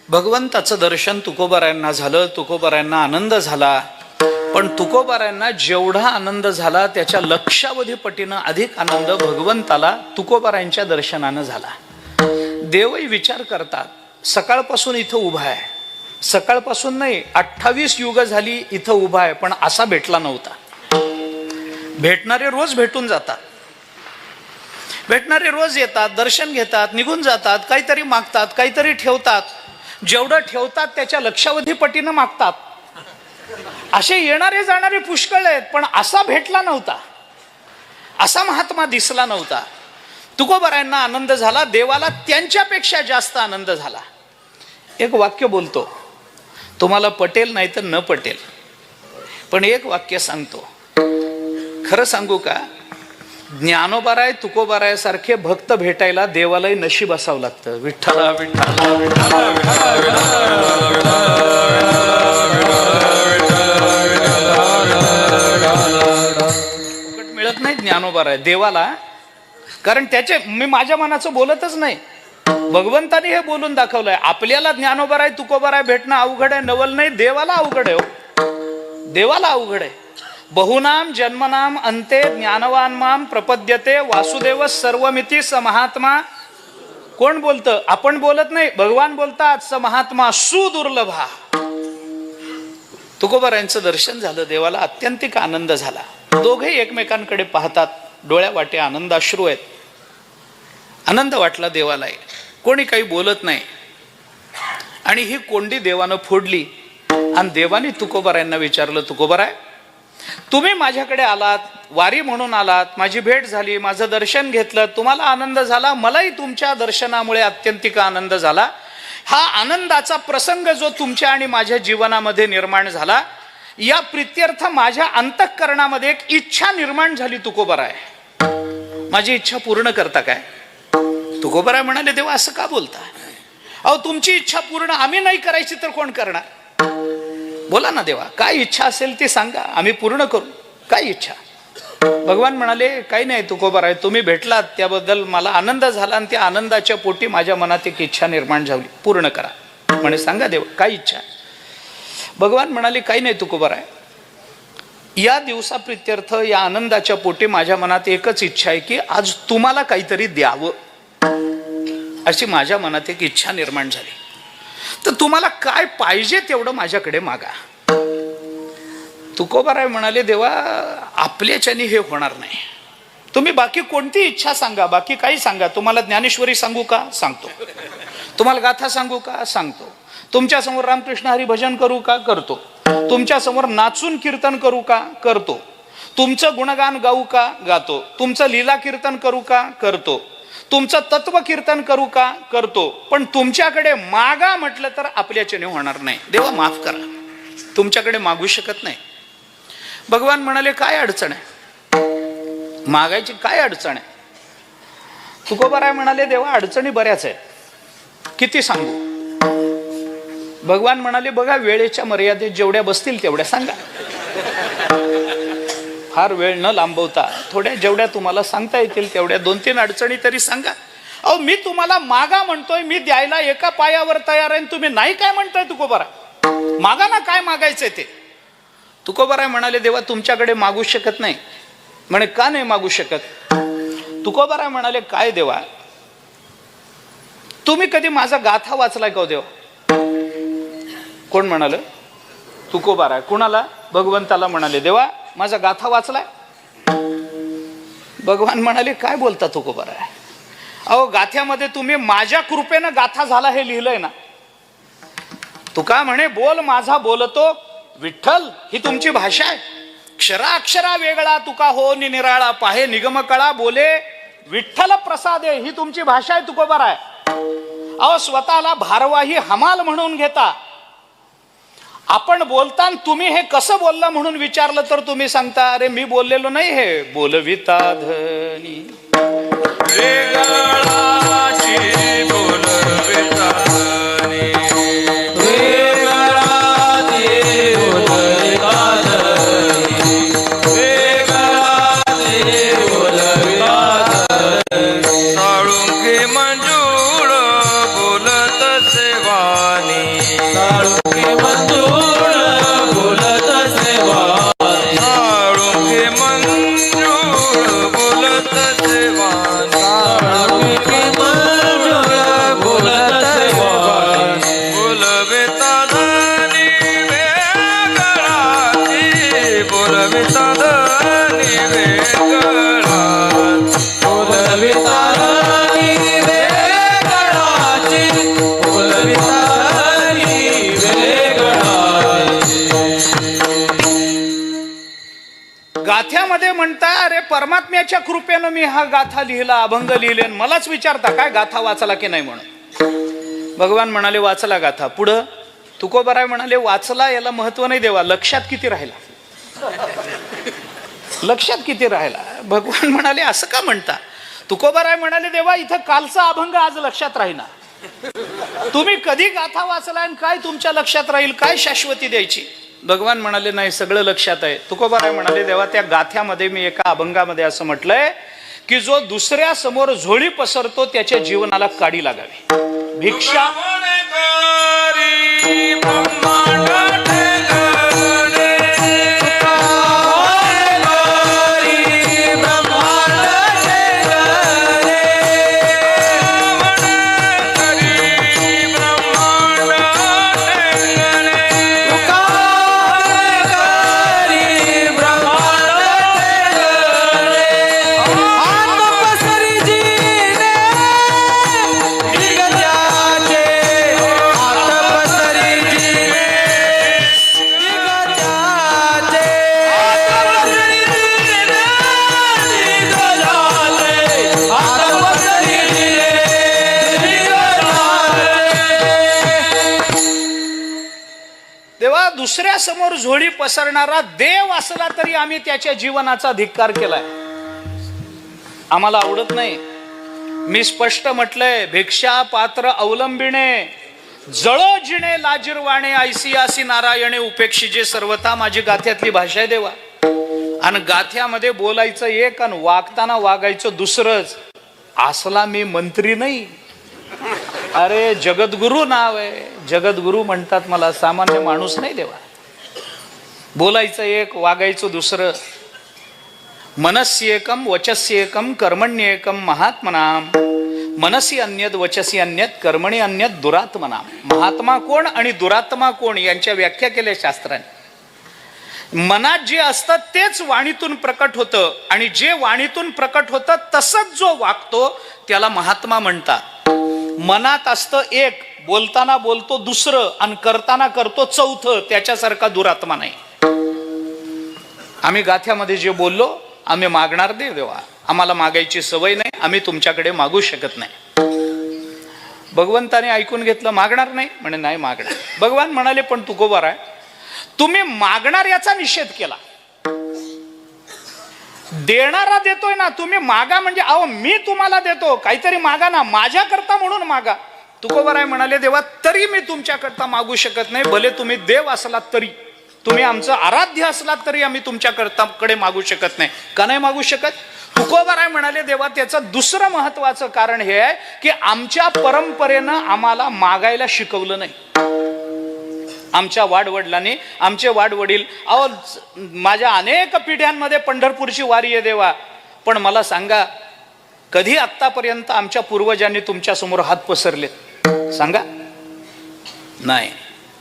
भगवंताचं दर्शन तुकोबारायांना झालं, तुकोबारायांना आनंद झाला. पण तुकोबारायांना जेवढा आनंद झाला त्याच्या लक्षावधी पटीनं अधिक आनंद भगवंताला तुकोबारायांच्या दर्शनानं झाला. देवही विचार करतात, सकाळपासून इथं उभा आहे, सकाळपासून नाही 28 युग झाली इथं उभा आहे, पण असा भेटला नव्हता. भेटणारे रोज भेटून जातात, भेटणारे रोज येतात, दर्शन घेतात, निघून जातात, काहीतरी मागतात, काहीतरी ठेवतात. जेवढं ठेवतात त्याच्या लक्षावधी पटीनं मागतात. असे येणारे जाणारे पुष्कळ आहेत, पण असा भेटला नव्हता, असा महात्मा दिसला नव्हता. तुकोबारायांना आनंद झाला, देवाला त्यांच्यापेक्षा जास्त आनंद झाला. एक वाक्य बोलतो, तुम्हाला पटेल नाही तर न पटेल, पण एक वाक्य सांगतो. खरं सांगू का, ज्ञानोबाराय तुकोबाराय सारखे भक्त भेटायला देवालाही नशीब असावं लागतं. विठ्ठला विठ्ठला मिळत नाही ज्ञानोबाराय देवाला. कारण त्याचे मी माझ्या मनाचं बोलतच नाही, भगवंताने हे बोलून दाखवलंय. आपल्याला ज्ञानोबाराय तुकोबाराय भेटणं अवघड आहे, नवल नाही, देवाला अवघड आहे. देवाला अवघड आहे. बहुनाम जन्मनाम अंते ज्ञानवान माम प्रपद्यते वासुदेव सर्वमिती स महात्मा. कोण बोलतं? आपण बोलत नाही, भगवान बोलतात. स महात्मा सुदुर्लभा. तुकोबारायांचं दर्शन झालं, देवाला अत्यंतिक आनंद झाला. दोघे एकमेकांकडे पाहतात, डोळ्या वाटे आनंदाश्रू आहेत. आनंद वाटला देवालाही, कोणी काही बोलत नाही. आणि ही कोंडी देवानं फोडली आणि देवाने तुकोबारायांना विचारलं, तुकोबाराय तुम्ही माझ्याकडे आलात, वारी म्हणून आलात, माझी भेट झाली, माझं दर्शन घेतलं, तुम्हाला आनंद झाला, मलाही तुमच्या दर्शनामुळे अत्यंतिक आनंद झाला. हा आनंदाचा प्रसंग जो तुमच्या आणि माझ्या जीवनामध्ये निर्माण झाला, या प्रित्यर्थ माझ्या अंतःकरणामध्ये एक इच्छा निर्माण झाली. तुकोबाराय माझी इच्छा पूर्ण करता काय? तुकोबाराय म्हणाले, देवा असं का बोलता? अहो तुमची इच्छा पूर्ण आम्ही नाही करायची तर कोण करणार? बोला ना देवा, काय इच्छा असेल ती सांगा, आम्ही पूर्ण करू. काय इच्छा? भगवान म्हणाले, काही नाही तुकोबाराय, तुम्ही भेटलात त्याबद्दल मला आनंद झाला आणि त्या आनंदाच्या पोटी माझ्या मनात एक इच्छा निर्माण झाली, पूर्ण करा. म्हणे सांगा देवा काय इच्छा? भगवान म्हणाले, काही नाही तुकोबाराय, या दिवसाप्रित्यर्थ या आनंदाच्या पोटी माझ्या मनात एकच इच्छा आहे की आज तुम्हाला काहीतरी द्यावं, अशी माझ्या मनात एक इच्छा निर्माण झाली. तर तुम्हाला काय पाहिजे तेवढं माझ्याकडे मागा. तुकोबाराय म्हणाले, देवा आपल्याच्याने हे होणार नाही, तुम्ही बाकी कोणती इच्छा सांगा, बाकी काही सांगा. तुम्हाला ज्ञानेश्वरी सांगू का? सांगतो. तुम्हाला गाथा सांगू का? सांगतो. तुमच्या समोर रामकृष्ण हरी भजन करू का? करतो. तुमच्या समोर नाचून कीर्तन करू का? करतो. तुमचं गुणगान गाऊ का? गातो. तुमचं लीला कीर्तन करू का? करतो. तुमचं तत्व कीर्तन करू का? करतो. पण तुमच्याकडे मागा म्हटलं तर आपल्याच्याने होणार नाही. देवा माफ करा, तुमच्याकडे मागू शकत नाही. भगवान म्हणाले, काय अडचण आहे? मागायची काय अडचण आहे? तुकोबाराय म्हणाले, देवा अडचणी बऱ्याच आहेत, किती सांगू? भगवान म्हणाले, बघा वेळेच्या मर्यादेत जेवढ्या बसतील तेवढ्या सांगा, फार वेळ न लांबवता थोड्या जेवढ्या तुम्हाला सांगता येतील तेवढ्या 2-3 अडचणी तरी सांगा. अहो मी तुम्हाला मागा म्हणतोय, मी द्यायला एका पायावर तयार आहे, तुम्ही नाही काय म्हणताय? तुकोबाराय मागा ना, काय मागायचंय ते? तुकोबाराय म्हणाले, देवा तुमच्याकडे मागू शकत नाही. म्हणे का नाही मागू शकत? तुकोबाराय म्हणाले, काय देवा, तुम्ही कधी माझा गाथा वाचलाय का देवा? कोण म्हणाल? तुकोबाराय. कुणाला? भगवंताला म्हणाले, देवा माझा गाथा वाचलाय? भगवान म्हणाले, काय बोलता तुकोबाराय? अहो गाथ्यामध्ये तुम्ही माझ्या कृपेनं गाथा झाला हे लिहिलंय ना. तुका म्हणे, बोल माझा बोलतो विठ्ठल, ही तुमची भाषा आहे. क्षराक्षरा वेगळा तुका हो निराळा, पाहे निगम कळा बोले विठ्ठल प्रसादे, ही तुमची भाषा आहे तुकोबाराय. अहो स्वतःला भारवाही हमाल म्हणून घेता. आपण बोलताना तुम्ही हे कसं बोलला म्हणून विचारलं तर तुम्ही सांगता, अरे मी बोललेलो नाही, हे बोलविता धनी वेगळाची बोलविता धनी वेगळाची बोलविता धनी वेगळाची बोलविता धनी साळुंखे मंजूळ बोलत सेवानी म्हणता अरे परमात्म्याच्या कृपेनं मी हा गाथा लिहिला, अभंग लिहिले, मलाच विचारता काय गाथा वाचला की नाही म्हणून. भगवान म्हणाले वाचला गाथा. पुढं तुकोबाराय म्हणाले वाचला याला महत्व नाही देवा, लक्षात किती राहिला, लक्षात किती राहिला. भगवान म्हणाले असं का म्हणता. तुकोबाराय म्हणाले देवा इथं कालचा अभंग आज लक्षात राहीना, तुम्ही कधी गाथा वाचला आणि काय तुमच्या लक्षात राहील, काय शाश्वती द्यायची. भगवान म्हणाले नाही सगळं लक्षात आहे. तुकोबाराय म्हणाले देवा त्या गाथ्यामध्ये मी एका अभंगामध्ये असं म्हटलंय की जो दुसऱ्या समोर झोळी पसरतो त्याच्या जीवनाला काडी लागावी. भिक्षा दुसऱ्या समोर झोळी पसरणारा देव असला तरी आम्ही त्याच्या जीवनाचा धिक्कार केलाय, आम्हाला आवडत नाही. मी स्पष्ट म्हटलंय भिक्षा पात्र अवलंबिणे जळो जिणे लाजिरवाणे ऐसी आसी नारायणे उपेक्षिजे सर्वथा माझी गाथ्यातली भाषा आहे देवा. आणि गाथ्यामध्ये बोलायचं एक आणि वागताना वागायचं दुसरंच. असला मी मंत्री नाही, अरे जगद्गुरु नाव आहे, जगद्गुरु म्हणतात मला, सामान्य माणूस नाही देवा. बोलायचं एक वागायचं दुसरं. मनस्येकम वचस्येकम कर्मण्येकम महात्मनाम मनसी अन्यद वचसी अन्यद कर्मणी अन्यद दुरात्मनाम. महात्मा कोण आणि दुरात्मा कोण यांच्या व्याख्या केल्या शास्त्राने. मनात जे असतं तेच वाणीतून प्रकट होतं आणि जे वाणीतून प्रकट होतं तसंच जो वागतो त्याला महात्मा म्हणतात. मनात असतं एक, बोलताना बोलतो दुसरं आणि करताना करतो चौथं, त्याच्यासारखा दुरात्मा नाही. आम्ही गाथ्यामध्ये जे बोललो आम्ही मागणार दे देवा, आम्हाला मागायची सवय नाही, आम्ही तुमच्याकडे मागू शकत नाही. भगवंताने ऐकून घेतलं, मागणार नाही म्हणे, नाही मागणार. भगवान म्हणाले पण तुकोबाराय तुम्ही मागणार याचा निषेध केला, देणारा देतोय ना, तुम्ही मागा म्हणजे अहो मी तुम्हाला देतो, काहीतरी मागा ना, माझ्या करता म्हणून मागा. तुकोबाराय म्हणाले देवा तरी मी तुमच्या करता मागू शकत नाही, भले तुम्ही देव असलात तरी, तुम्ही आमचं आराध्य असलात तरी आम्ही तुमच्या कडे मागू शकत नाही. का नाही मागू शकत. तुकोबाराय म्हणाले देवा त्याचं दुसरं महत्वाचं कारण हे आहे की आमच्या परंपरेनं आम्हाला मागायला शिकवलं नाही. आमच्या वाडवडिलांनी, आमचे वाडवडील, अहो माझ्या अनेक पिढ्यांमध्ये पंढरपूरची वारी आहे देवा, पण मला सांगा कधी आतापर्यंत आमच्या पूर्वजांनी तुमच्या समोर हात पसरलेत सांगा. नाही,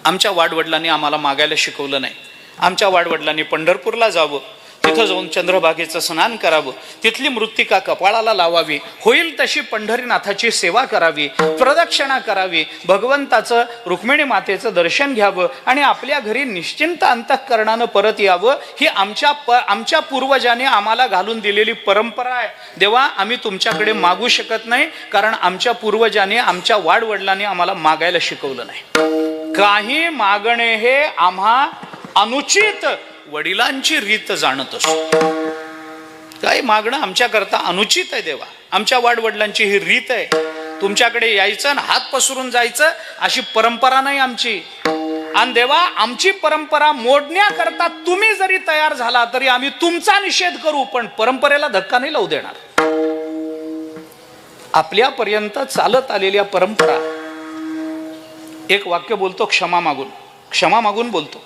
आमच्या वाडवडिलांनी आम्हाला मागायला शिकवलं नाही. आमच्या वाडवडिलांनी पंढरपूरला जावं, तिथं जाऊन चंद्रभागेचं स्नान करावं, तिथली मृत्तिका कपाळाला लावावी, होईल तशी पंढरीनाथाची सेवा करावी, प्रदक्षिणा करावी, भगवंताचं रुक्मिणी मातेचं दर्शन घ्यावं आणि आपल्या घरी निश्चिंत अंतःकरणानं परत यावं. ही आमच्या पूर्वजांनी आम्हाला घालून दिलेली परंपरा आहे देवा. आम्ही तुमच्याकडे मागू शकत नाही कारण आमच्या पूर्वजांनी, आमच्या वाडवडिलांनी आम्हाला मागायला शिकवलं नाही. काही मागणे हे आम्हा अनुचित वडिलांची रीत जाणत असतो. काही मागणं आमच्या करता अनुचित आहे देवा. आमच्या वाडवडिलांची ही रीत आहे, तुमच्याकडे यायचं आणि हात पसरून जायचं अशी परंपरा नाही आमची. आणि देवा आमची परंपरा मोडण्याकरता तुम्ही जरी तयार झाला तरी आम्ही तुमचा निषेध करू, पण परंपरेला धक्का नाही लावू देणार. आपल्यापर्यंत चालत आलेल्या परंपरा, एक वाक्य बोलतो क्षमा मागून, क्षमा मागून बोलतो.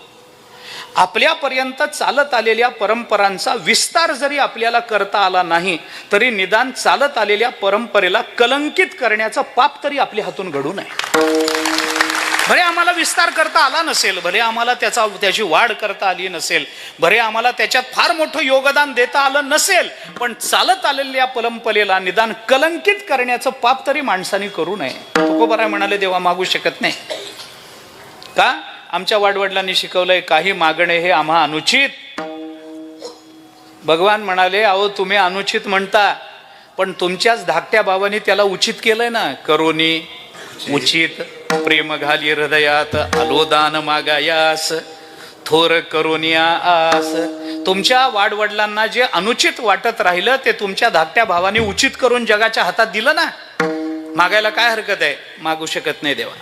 आपल्यापर्यंत चालत आलेल्या परंपरांचा विस्तार जरी आपल्याला करता आला नाही तरी निदान चालत आलेल्या परंपरेला कलंकित करण्याचं पाप तरी आपल्या हातून घडू नये. भले आम्हाला विस्तार करता आला नसेल, भले आम्हाला त्याची वाढ करता आली नसेल, भले आम्हाला त्याच्यात फार मोठं योगदान देता आलं नसेल, पण चालत आलेल्या परंपरेला निदान कलंकित करण्याचं पाप तरी माणसाने करू नये. तुकोबाराय म्हणाले देवा मागू शकत नाही. का. आमच्या वाडवडिलांनी शिकवलंय काही मागणे हे आम्हा अनुचित. भगवान म्हणाले, अहो तुम्ही अनुचित म्हणता, पण तुमच्याच धाकट्या भावाने त्याला उचित केलंय ना. करोनी उचित प्रेम घाली हृदयात, आलोदान मागायास थोर करोनिया आस. तुमच्या वाडवडिलांना जे अनुचित वाटत राहिलं ते तुमच्या धाकट्या भावाने उचित करून जगाच्या हातात दिलं ना. मागायला काय हरकत आहे? मागू शकत नाही देवा.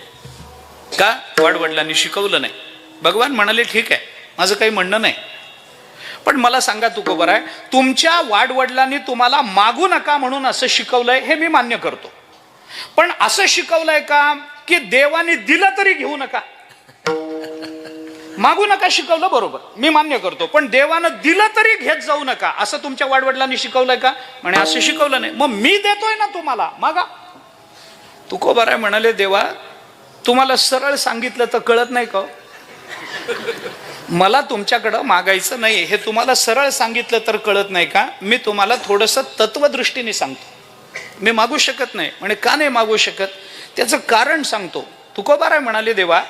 का? वाडवडिलांनी शिकवलं नाही. भगवान म्हणाले, ठीक आहे, माझं काही म्हणणं नाही, पण मला सांगा तुकोबर आहे, तुमच्या वाडवडिलांनी तुम्हाला मागू नका म्हणून असं शिकवलंय, हे मी मान्य करतो. पण असं शिकवलंय का की देवाने दिलं तरी घेऊ नका, मागू नका शिकवलं, बरोबर, मी मान्य करतो. पण देवानं दिलं तरी घेत जाऊ नका असं तुमच्या वाडवडिलांनी शिकवलंय का? म्हणे असं शिकवलं नाही. मग मी देतोय ना तुम्हाला, मागा. तुकोबर आहे म्हणाले, देवा तुम्हाला सरळ सांगितलं तर कळत नाही का? मला तुमच्याकडं मागायचं नाही हे तुम्हाला सरळ सांगितलं तर कळत नाही का? मी तुम्हाला थोडंसं तत्वदृष्टीने सांगतो. मी मागू शकत नाही. म्हणे का नाही मागू शकत? त्याचं कारण सांगतो. तुकोबाराय म्हणाले, देवा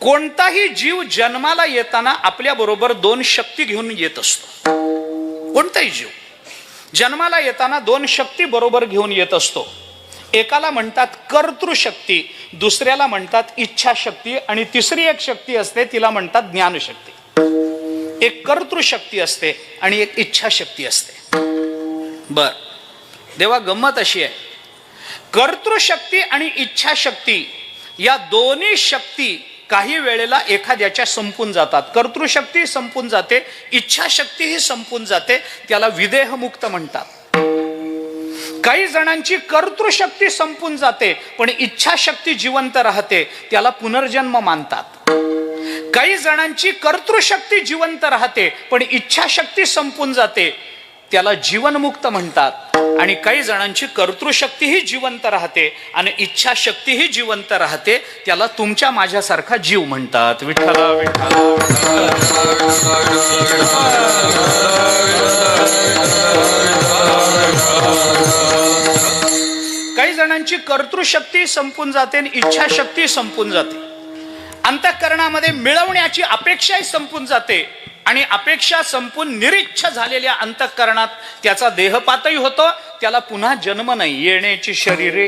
कोणताही जीव जन्माला येताना आपल्या बरोबर दोन शक्ती घेऊन येत असतो. कोणताही जीव जन्माला येताना दोन शक्ती बरोबर घेऊन येत असतो. एकाला म्हणतात कर्तृशक्ती, दुसऱ्याला म्हणतात इच्छाशक्ती, आणि तिसरी एक शक्ती असते तिला म्हणतात ज्ञानशक्ती. एक कर्तृशक्ती असते आणि एक इच्छाशक्ती असते. बर, देवा गंमत अशी आहे, कर्तृशक्ती आणि इच्छाशक्ती या दोन्ही शक्ती काही वेळेला एखाद्याच्या संपून जातात. कर्तृशक्ती संपून जाते, इच्छाशक्तीही संपून जाते, त्याला विदेहमुक्त म्हणतात. काही जणांची कर्तृशक्ती संपून जाते पण इच्छाशक्ती जिवंत राहते, त्याला पुनर्जन्म मानतात. काही जणांची कर्तृशक्ती जिवंत राहते पण इच्छाशक्ती संपून जाते, त्याला जीवनमुक्त म्हणतात. आणि काही जणांची कर्तृशक्तीही जिवंत राहते आणि इच्छाशक्तीही जिवंत राहते, त्याला तुमच्या माझ्यासारखा जीव म्हणतात. विठ्ठला विठ्ठला. काही जणांची कर्तृशक्ती संपून जाते आणि इच्छाशक्ती संपून जाते. अंतःकरणामध्ये मिळवण्याची अपेक्षाही संपून जाते आणि अपेक्षा संपून निरीच्छ झालेल्या अंतःकरणात त्याचा देहपातही होतो, त्याला पुन्हा जन्म नाही. येण्याची शरीरे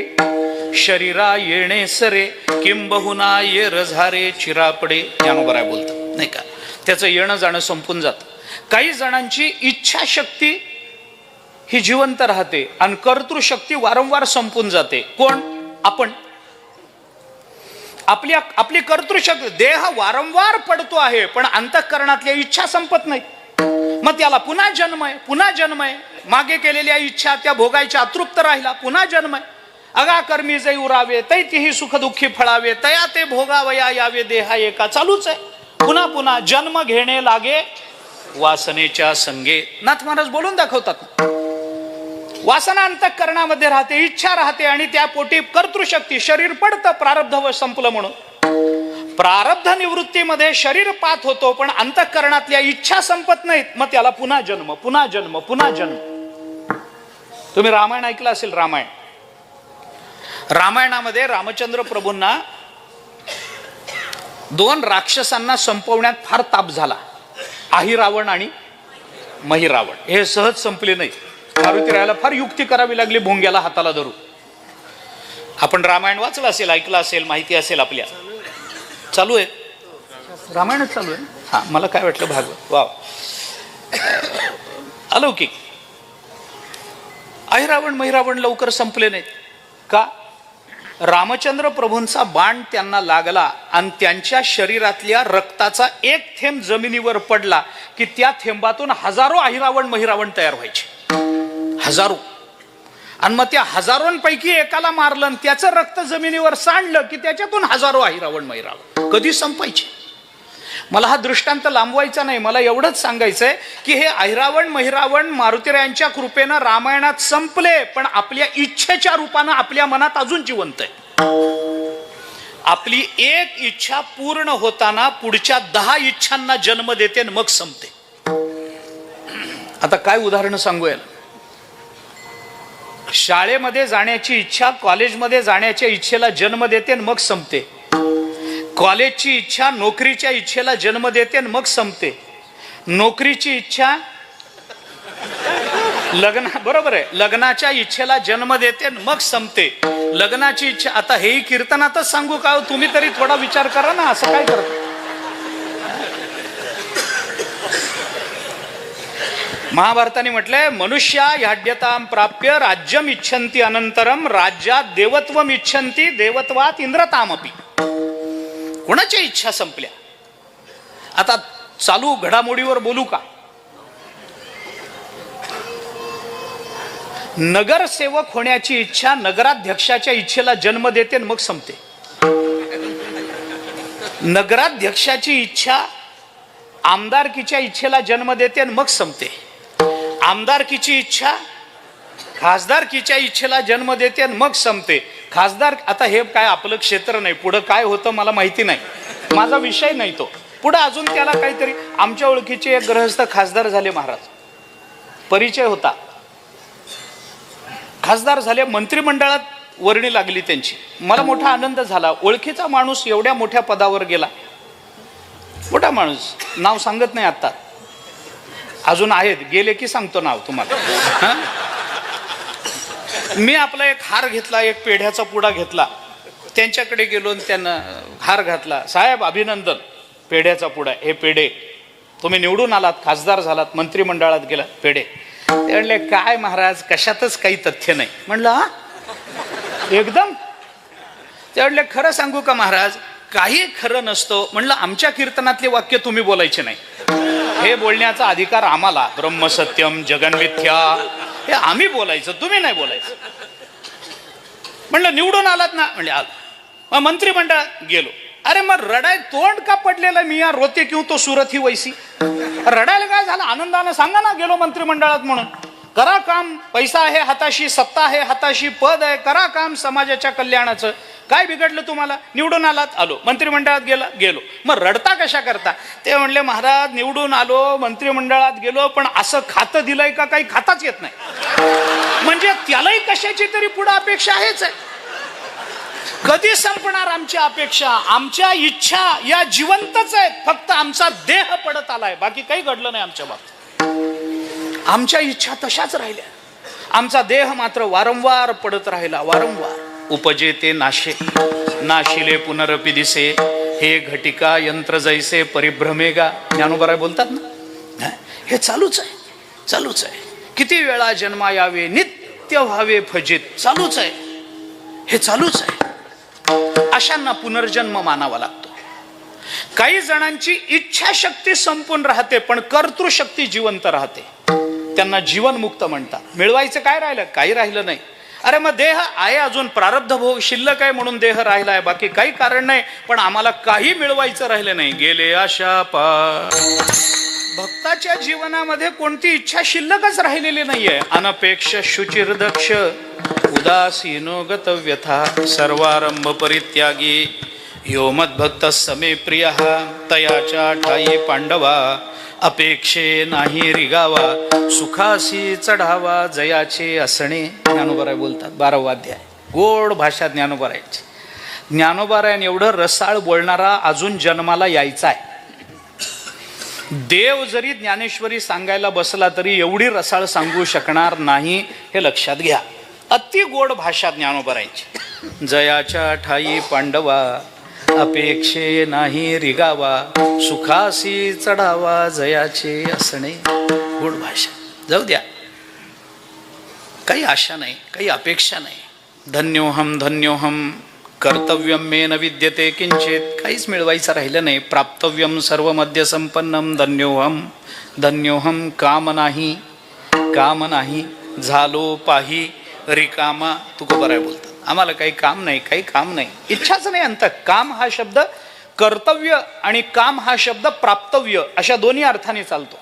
शरीरा येणे सरे, किंबहुना ये रझारे चिरापडे, ज्ञानोबा राय बोलतात नाही का, त्याचं येणं जाणं संपून जातं. काही जणांची इच्छाशक्ती ही जिवंत राहते आणि कर्तृशक्ती वारंवार संपून जाते. कोण? आपण. आपली कर्तृशक्ती, देह वारंवार पडतो आहे पण अंतःकरणातल्या इच्छा संपत नाही. मग त्याला पुन्हा जन्म आहे, पुन्हा जन्म आहे. मागे केलेल्या इच्छा त्या भोगायच्या, अतृप्त राहिला, पुन्हा जन्म आहे. अगा कर्मी जे उरावे तै तिही सुख दुःखी फळावे, तया ते भोगावया यावे देहा एका. चालूच आहे. पुन्हा पुन्हा जन्म घेणे लागे वासनेच्या संगे. नाथ महाराज बोलून दाखवतात. वासना अंतःकरणामध्ये राहते, इच्छा राहते आणि त्या पोटी कर्तृशक्ती, शरीर पडतं प्रारब्ध व संपलं म्हणून. प्रारब्ध निवृत्तीमध्ये शरीर पात होतो पण अंतःकरणातल्या इच्छा संपत नाहीत, मग त्याला पुन्हा जन्म, पुन्हा जन्म, पुन्हा जन्म. तुम्ही रामायण ऐकलं असेल. रामायणामध्ये रामचंद्र प्रभूंना दोन राक्षसांना संपवण्यात फार ताप झाला. अहिरावण आणि महिरावण. हे सहज संपले नाही. मारुतीरायाला फार युक्ती करावी लागली भोंग्याला हाताला धरून. आपण रामायण वाचलं असेल, ऐकलं असेल, माहिती असेल आपल्या. चालू आहे रामायणच चालू आहे. हा, मला काय वाटलं भागवत. वाव, अलौकिक. अहिरावण महिरावण लवकर संपले नाहीत का? रामचंद्र प्रभूंचा बाण त्यांना लागला आणि त्यांच्या शरीरातल्या रक्ताचा एक थेंब जमिनीवर पडला की त्या थेंबातून हजारो अहिरावण महिरावण तयार व्हायचे. हजारो. आणि मग त्या हजारोंपैकी एकाला मारलं आणि त्याचं रक्त जमिनीवर सांडलं की त्याच्यातून हजारो अहिरावण महिरावण. कधी संपायचे? मला हा दृष्टांत लांबवायचा नाही. मला एवढंच सांगायचंय की हे अहिरावण महिरावण मारुतीरायांच्या कृपेनं रामायणात संपले पण आपल्या इच्छेच्या रूपानं आपल्या मनात अजून जिवंत आहे. आपली एक इच्छा पूर्ण होताना पुढच्या 10 इच्छांना जन्म देते आणि मग संपते. आता काय उदाहरण सांगू याला. शाळेमध्ये जाण्याची इच्छा कॉलेजमध्ये जाण्याच्या इच्छेला जन्म देते आणि मग संपते. कॉलेजची इच्छा नोकरीच्या इच्छेला जन्म देते आणि मग संपते. नोकरीची इच्छा लग्न बरोबर आहे, लग्नाच्या इच्छेला जन्म देते मग संपते लग्नाची इच्छा. आता हेही कीर्तनातच सांगू का? तुम्ही तरी थोडा विचार करा ना, असं काय करत. महाभारताने म्हटलंय, मनुष्या ह्याड्यतां प्राप्य राज्यम इच्छन्ति अनंतरम राज्यात देवत्वम इच्छन्ति देवत्वात इंद्रतामपि. कोणाच्या इच्छा संपल्या? आता चालू घडामोडीवर बोलू का? नगरसेवक होण्याची इच्छा नगराध्यक्षाच्या इच्छेला जन्म देते मग संपते. नगराध्यक्षाची इच्छा आमदारकीच्या इच्छेला जन्म देते मग संपते. आमदारकीची इच्छा खासदारकीच्या इच्छेला जन्म देते मग संपते. खासदार, आता हे काय आपलं क्षेत्र नाही, पुढं काय होतं मला माहिती नाही, माझा विषय नाही तो. पुढं अजून त्याला काहीतरी, आमच्या ओळखीचे एक गृहस्थ खासदार झाले महाराज, परिचय होता, खासदार झाले, मंत्रिमंडळात वर्णी लागली त्यांची. मला मोठा आनंद झाला. ओळखीचा माणूस एवढ्या मोठ्या पदावर गेला, मोठा माणूस, नाव सांगत नाही आता, अजून आहेत, गेले की सांगतो नाव तुम्हाला. मी आपला एक हार घेतला, एक पेढ्याचा पुडा घेतला, त्यांच्याकडे गेलो आणि त्यांना हार घातला. साहेब अभिनंदन, पेढ्याचा पुडा, हे पेढे तुम्ही निवडून आलात, खासदार झालात, मंत्रिमंडळात गेलात, पेढे. ते म्हणले काय महाराज कशातच काही तथ्य नाही. म्हणलं हा एकदम. ते म्हणले खरं सांगू का महाराज, काही खरं नसतं. म्हणलं आमच्या कीर्तनातले वाक्य तुम्ही बोलायचे नाही, हे बोलण्याचा अधिकार आम्हाला. ब्रह्म सत्यम जगन मिथ्या हे आम्ही बोलायचं, तुम्ही नाही बोलायचं. म्हणलं निवडून आलात ना? म्हणले आलो. मग मंत्रिमंडळात गेलो. अरे मग रडाय तोंड का पडलेलं मी या रोते क्यों तो सुरत ही वैसी. रडायला काय झालं? आनंदानं सांगा ना, गेलो मंत्रिमंडळात म्हणून. करा काम, पैसा आहे हाताशी, सत्ता आहे हाताशी, पद आहे, करा काम समाजाच्या कल्याणाचं. काय बिघडलं तुम्हाला? निवडून आलात? आलो. मंत्रिमंडळात गेलो. मग रडता कशा करता? ते म्हणले महाराज निवडून आलो, मंत्रिमंडळात गेलो, पण असं खातं दिलंय का काही खाताच येत नाही. म्हणजे त्यालाही कशाची तरी पुढे अपेक्षा आहेच आहे. कधी संपणार आमच्या अपेक्षा? आमच्या इच्छा या जिवंतच आहेत, फक्त आमचा देह पडत आलाय, बाकी काही घडलं नाही आमच्या बाबतीत. आमच्या इच्छा तशाच राहिल्या, आमचा देह मात्र वारंवार पडत राहिला, वारंवार. उपजे ते नाशे नाशिले पुनरपि दिसे, हे घटिका यंत्र जैसे परिभ्रमेगा. ज्ञानोबा बोलतात ना, हे चालूच आहे, चालूच आहे. किती वेळा जन्मा यावे नित्य व्हावे फजित, चालूच आहे, हे चालूच आहे. अशांना पुनर्जन्म मानावा लागतो. काही जणांची इच्छाशक्ती संपून राहते पण कर्तृशक्ती जिवंत राहते, त्यांना जीवनमुक्त म्हणतात. मिळवायचं काय राहिलं? काही राहिलं नाही. अरे मग देह आहे अजून, प्रारब्ध भोग शिल्लक आहे म्हणून देह राहिला आहे, बाकी काही कारण नाही, पण आम्हाला काही मिळवायचं राहिलं नाही. गेले आशा पार. भक्ताच्या जीवनामध्ये कोणती इच्छा शिल्लकच राहिलेली नाहीये. अनपेक्ष शुचिर्दक्ष उदासीनो गतव्यथा सर्वारंभ परित्यागी यो मद्भक्त समे प्रिय तयाच्या ठाई पांडवा अपेक्षे नाही रिगावा सुखासी चढावा जयाचे असणे. ज्ञानोबा बोलतात 12वा अध्याय, गोड भाषा ज्ञानोबारायांची. ज्ञानोबारायन एवढं रसाळ बोलणारा अजून जन्माला यायचा आहे. देव जरी ज्ञानेश्वरी सांगायला बसला तरी एवढी रसाळ सांगू शकणार नाही, हे लक्षात घ्या. अति गोड भाषा ज्ञानोबारायांची. जयाच्या ठाई पांडवा अपेक्षे नाही रिगावा सुखासी चढावा जयाचे असणे. गोड भाषा. जाऊ द्या, काही आशा नाही, काही अपेक्षा नाही. धन्योहम धन्योहम कर्तव्यम मे न विद्यते किंचित. काहीच मिळवायचं राहिलं नाही. प्राप्तव्यम सर्व मध्य संपन्नम धन्योहम धन्योहम. काम नाही, काम नाही झालो पाही रिकामा. तुकोबाराय बोलतात आम्हाला काही काम नाही, काही काम नाही, इच्छाच नाही अंत. काम हा शब्द कर्तव्य आणि काम हा शब्द प्राप्तव्य अशा दोन्ही अर्थाने चालतो.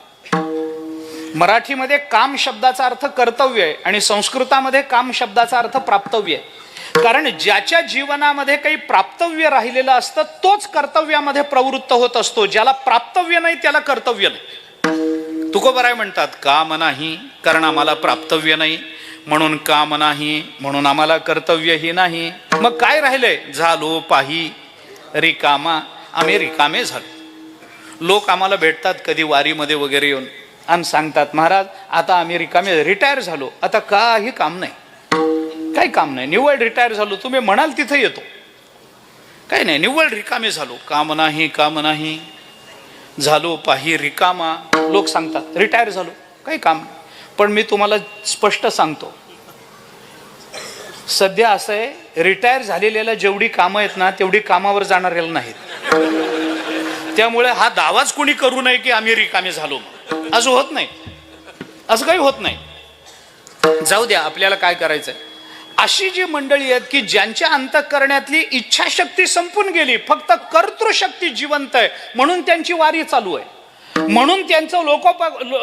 मराठीमध्ये काम शब्दाचा अर्थ कर्तव्य आहे आणि संस्कृतामध्ये काम शब्दाचा अर्थ प्राप्तव्य आहे. कारण ज्याच्या जीवनामध्ये काही प्राप्तव्य राहिलेलं असतं तोच कर्तव्यामध्ये प्रवृत्त होत असतो. ज्याला प्राप्तव्य नाही त्याला कर्तव्य नाही. तुकोबाराय म्हणतात काम नाही कारण आम्हाला प्राप्तव्य नाही, म्हणून काम नाही, म्हणून आम्हाला कर्तव्यही नाही. मग काय राहिलंय? झालो पाही रिकामा. आम्ही रिकामे झालो. लोक आम्हाला भेटतात कधी वारीमध्ये वगैरे येऊन, आणि सांगतात, महाराज आता आम्ही रिकामे रिटायर झालो, आता काही काम नाही, काही काम नाही, निव्वळ रिटायर झालो, तुम्ही म्हणाल तिथे येतो, काही नाही, निव्वळ रिकामे झालो, काम नाही, काम नाही, झालो पाही रिकामा. लोक सांगतात रिटायर झालो, काही काम नाही. पण मी तुम्हाला स्पष्ट सांगतो, सध्या असं आहे, रिटायर झालेल्याला जेवढी कामं आहेत ना तेवढी कामावर जाणाऱ्याला नाहीत. त्यामुळे हा दावाच कोणी करू नये की आम्ही रिकामे झालो, असं होत नाही, असं काही होत नाही. जाऊ द्या, आपल्याला काय करायचंय. अशी जी मंडळी आहेत की ज्यांच्या अंतःकरणातली इच्छाशक्ती संपून गेली, फक्त कर्तृशक्ती जिवंत आहे, म्हणून त्यांची वारी चालू आहे, म्हणून त्यांचं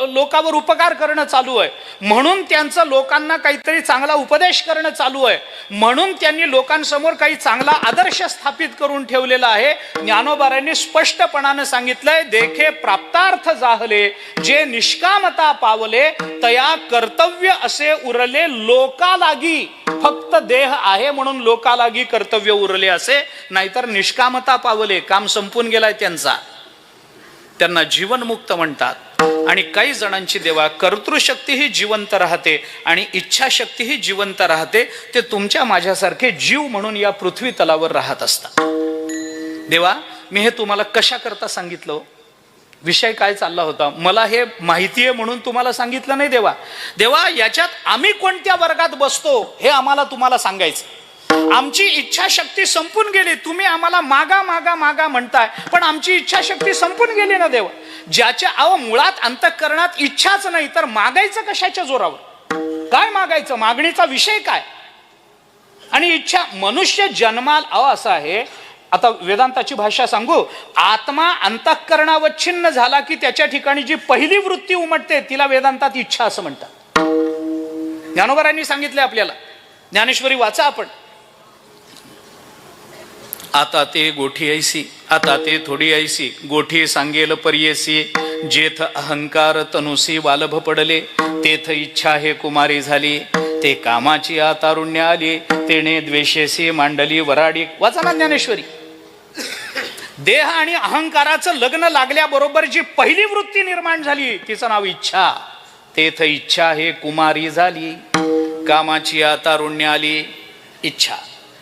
लोकांवर उपकार करणं चालू आहे, म्हणून त्यांचं लोकांना काहीतरी चांगला उपदेश करणं चालू आहे, म्हणून त्यांनी लोकांसमोर काही चांगला आदर्श स्थापित करून ठेवलेला आहे. ज्ञानोबारांनी स्पष्टपणानं सांगितलंय, देखे प्राप्तार्थ जाहले, जे निष्कामता पावले, तया कर्तव्य असे उरले लोकालागी. फक्त देह आहे म्हणून लोकालागी कर्तव्य उरले असे, नाहीतर निष्कामता पावले, काम संपून गेलाय त्यांचा, त्यांना जीवनमुक्त म्हणतात. आणि काही जणांची देवा कर्तृशक्ती ही जिवंत राहते आणि इच्छाशक्ती ही जिवंत राहते. ते तुमच्या माझ्यासारखे जीव म्हणून या पृथ्वी तलावर राहत असतात. देवा, मी हे तुम्हाला कशा करता सांगितलं, विषय काय चालला होता, मला हे माहिती आहे म्हणून तुम्हाला सांगितलं नाही देवा. देवा, याच्यात आम्ही कोणत्या वर्गात बसतो हे आम्हाला तुम्हाला सांगायचं. आमची इच्छाशक्ती संपून गेली, तुम्ही आम्हाला मागा मागा मागा म्हणताय, पण आमची इच्छाशक्ती संपून गेली ना देवा. ज्याच्या मुळात अंतःकरणात इच्छाच नाही, तर मागायचं कशाच्या जोरावर, काय मागायचं, मागणीचा विषय काय. आणि इच्छा मनुष्य जन्माल असं आहे. आता वेदांताची भाषा सांगू, आत्मा अंतःकरणावच्छिन्न झाला की त्याच्या ठिकाणी जी पहिली वृत्ती उमटते तिला वेदांतात इच्छा असं म्हणतात. ज्ञानोबारांनी सांगितले आपल्याला, ज्ञानेश्वरी वाचा आपण. आता ते गोठी ऐसी, आता ते थोडी ऐसी, गोठी सांगेल पर्येसी, जेथ अहंकार तनुसी वालभ पडले, तेथ इच्छा हे कुमारी झाली, ते कामाची तारुण्य आली, तेने द्वेषेसी मांडली वराडी. वाचा ना ज्ञानेश्वरी. देह आणि अहंकाराचं लग्न लागल्याबरोबर जी पहिली वृत्ती निर्माण झाली तिचं नाव इच्छा. तेथ इच्छा हे कुमारी झाली, कामाची तारुण्य आली. इच्छा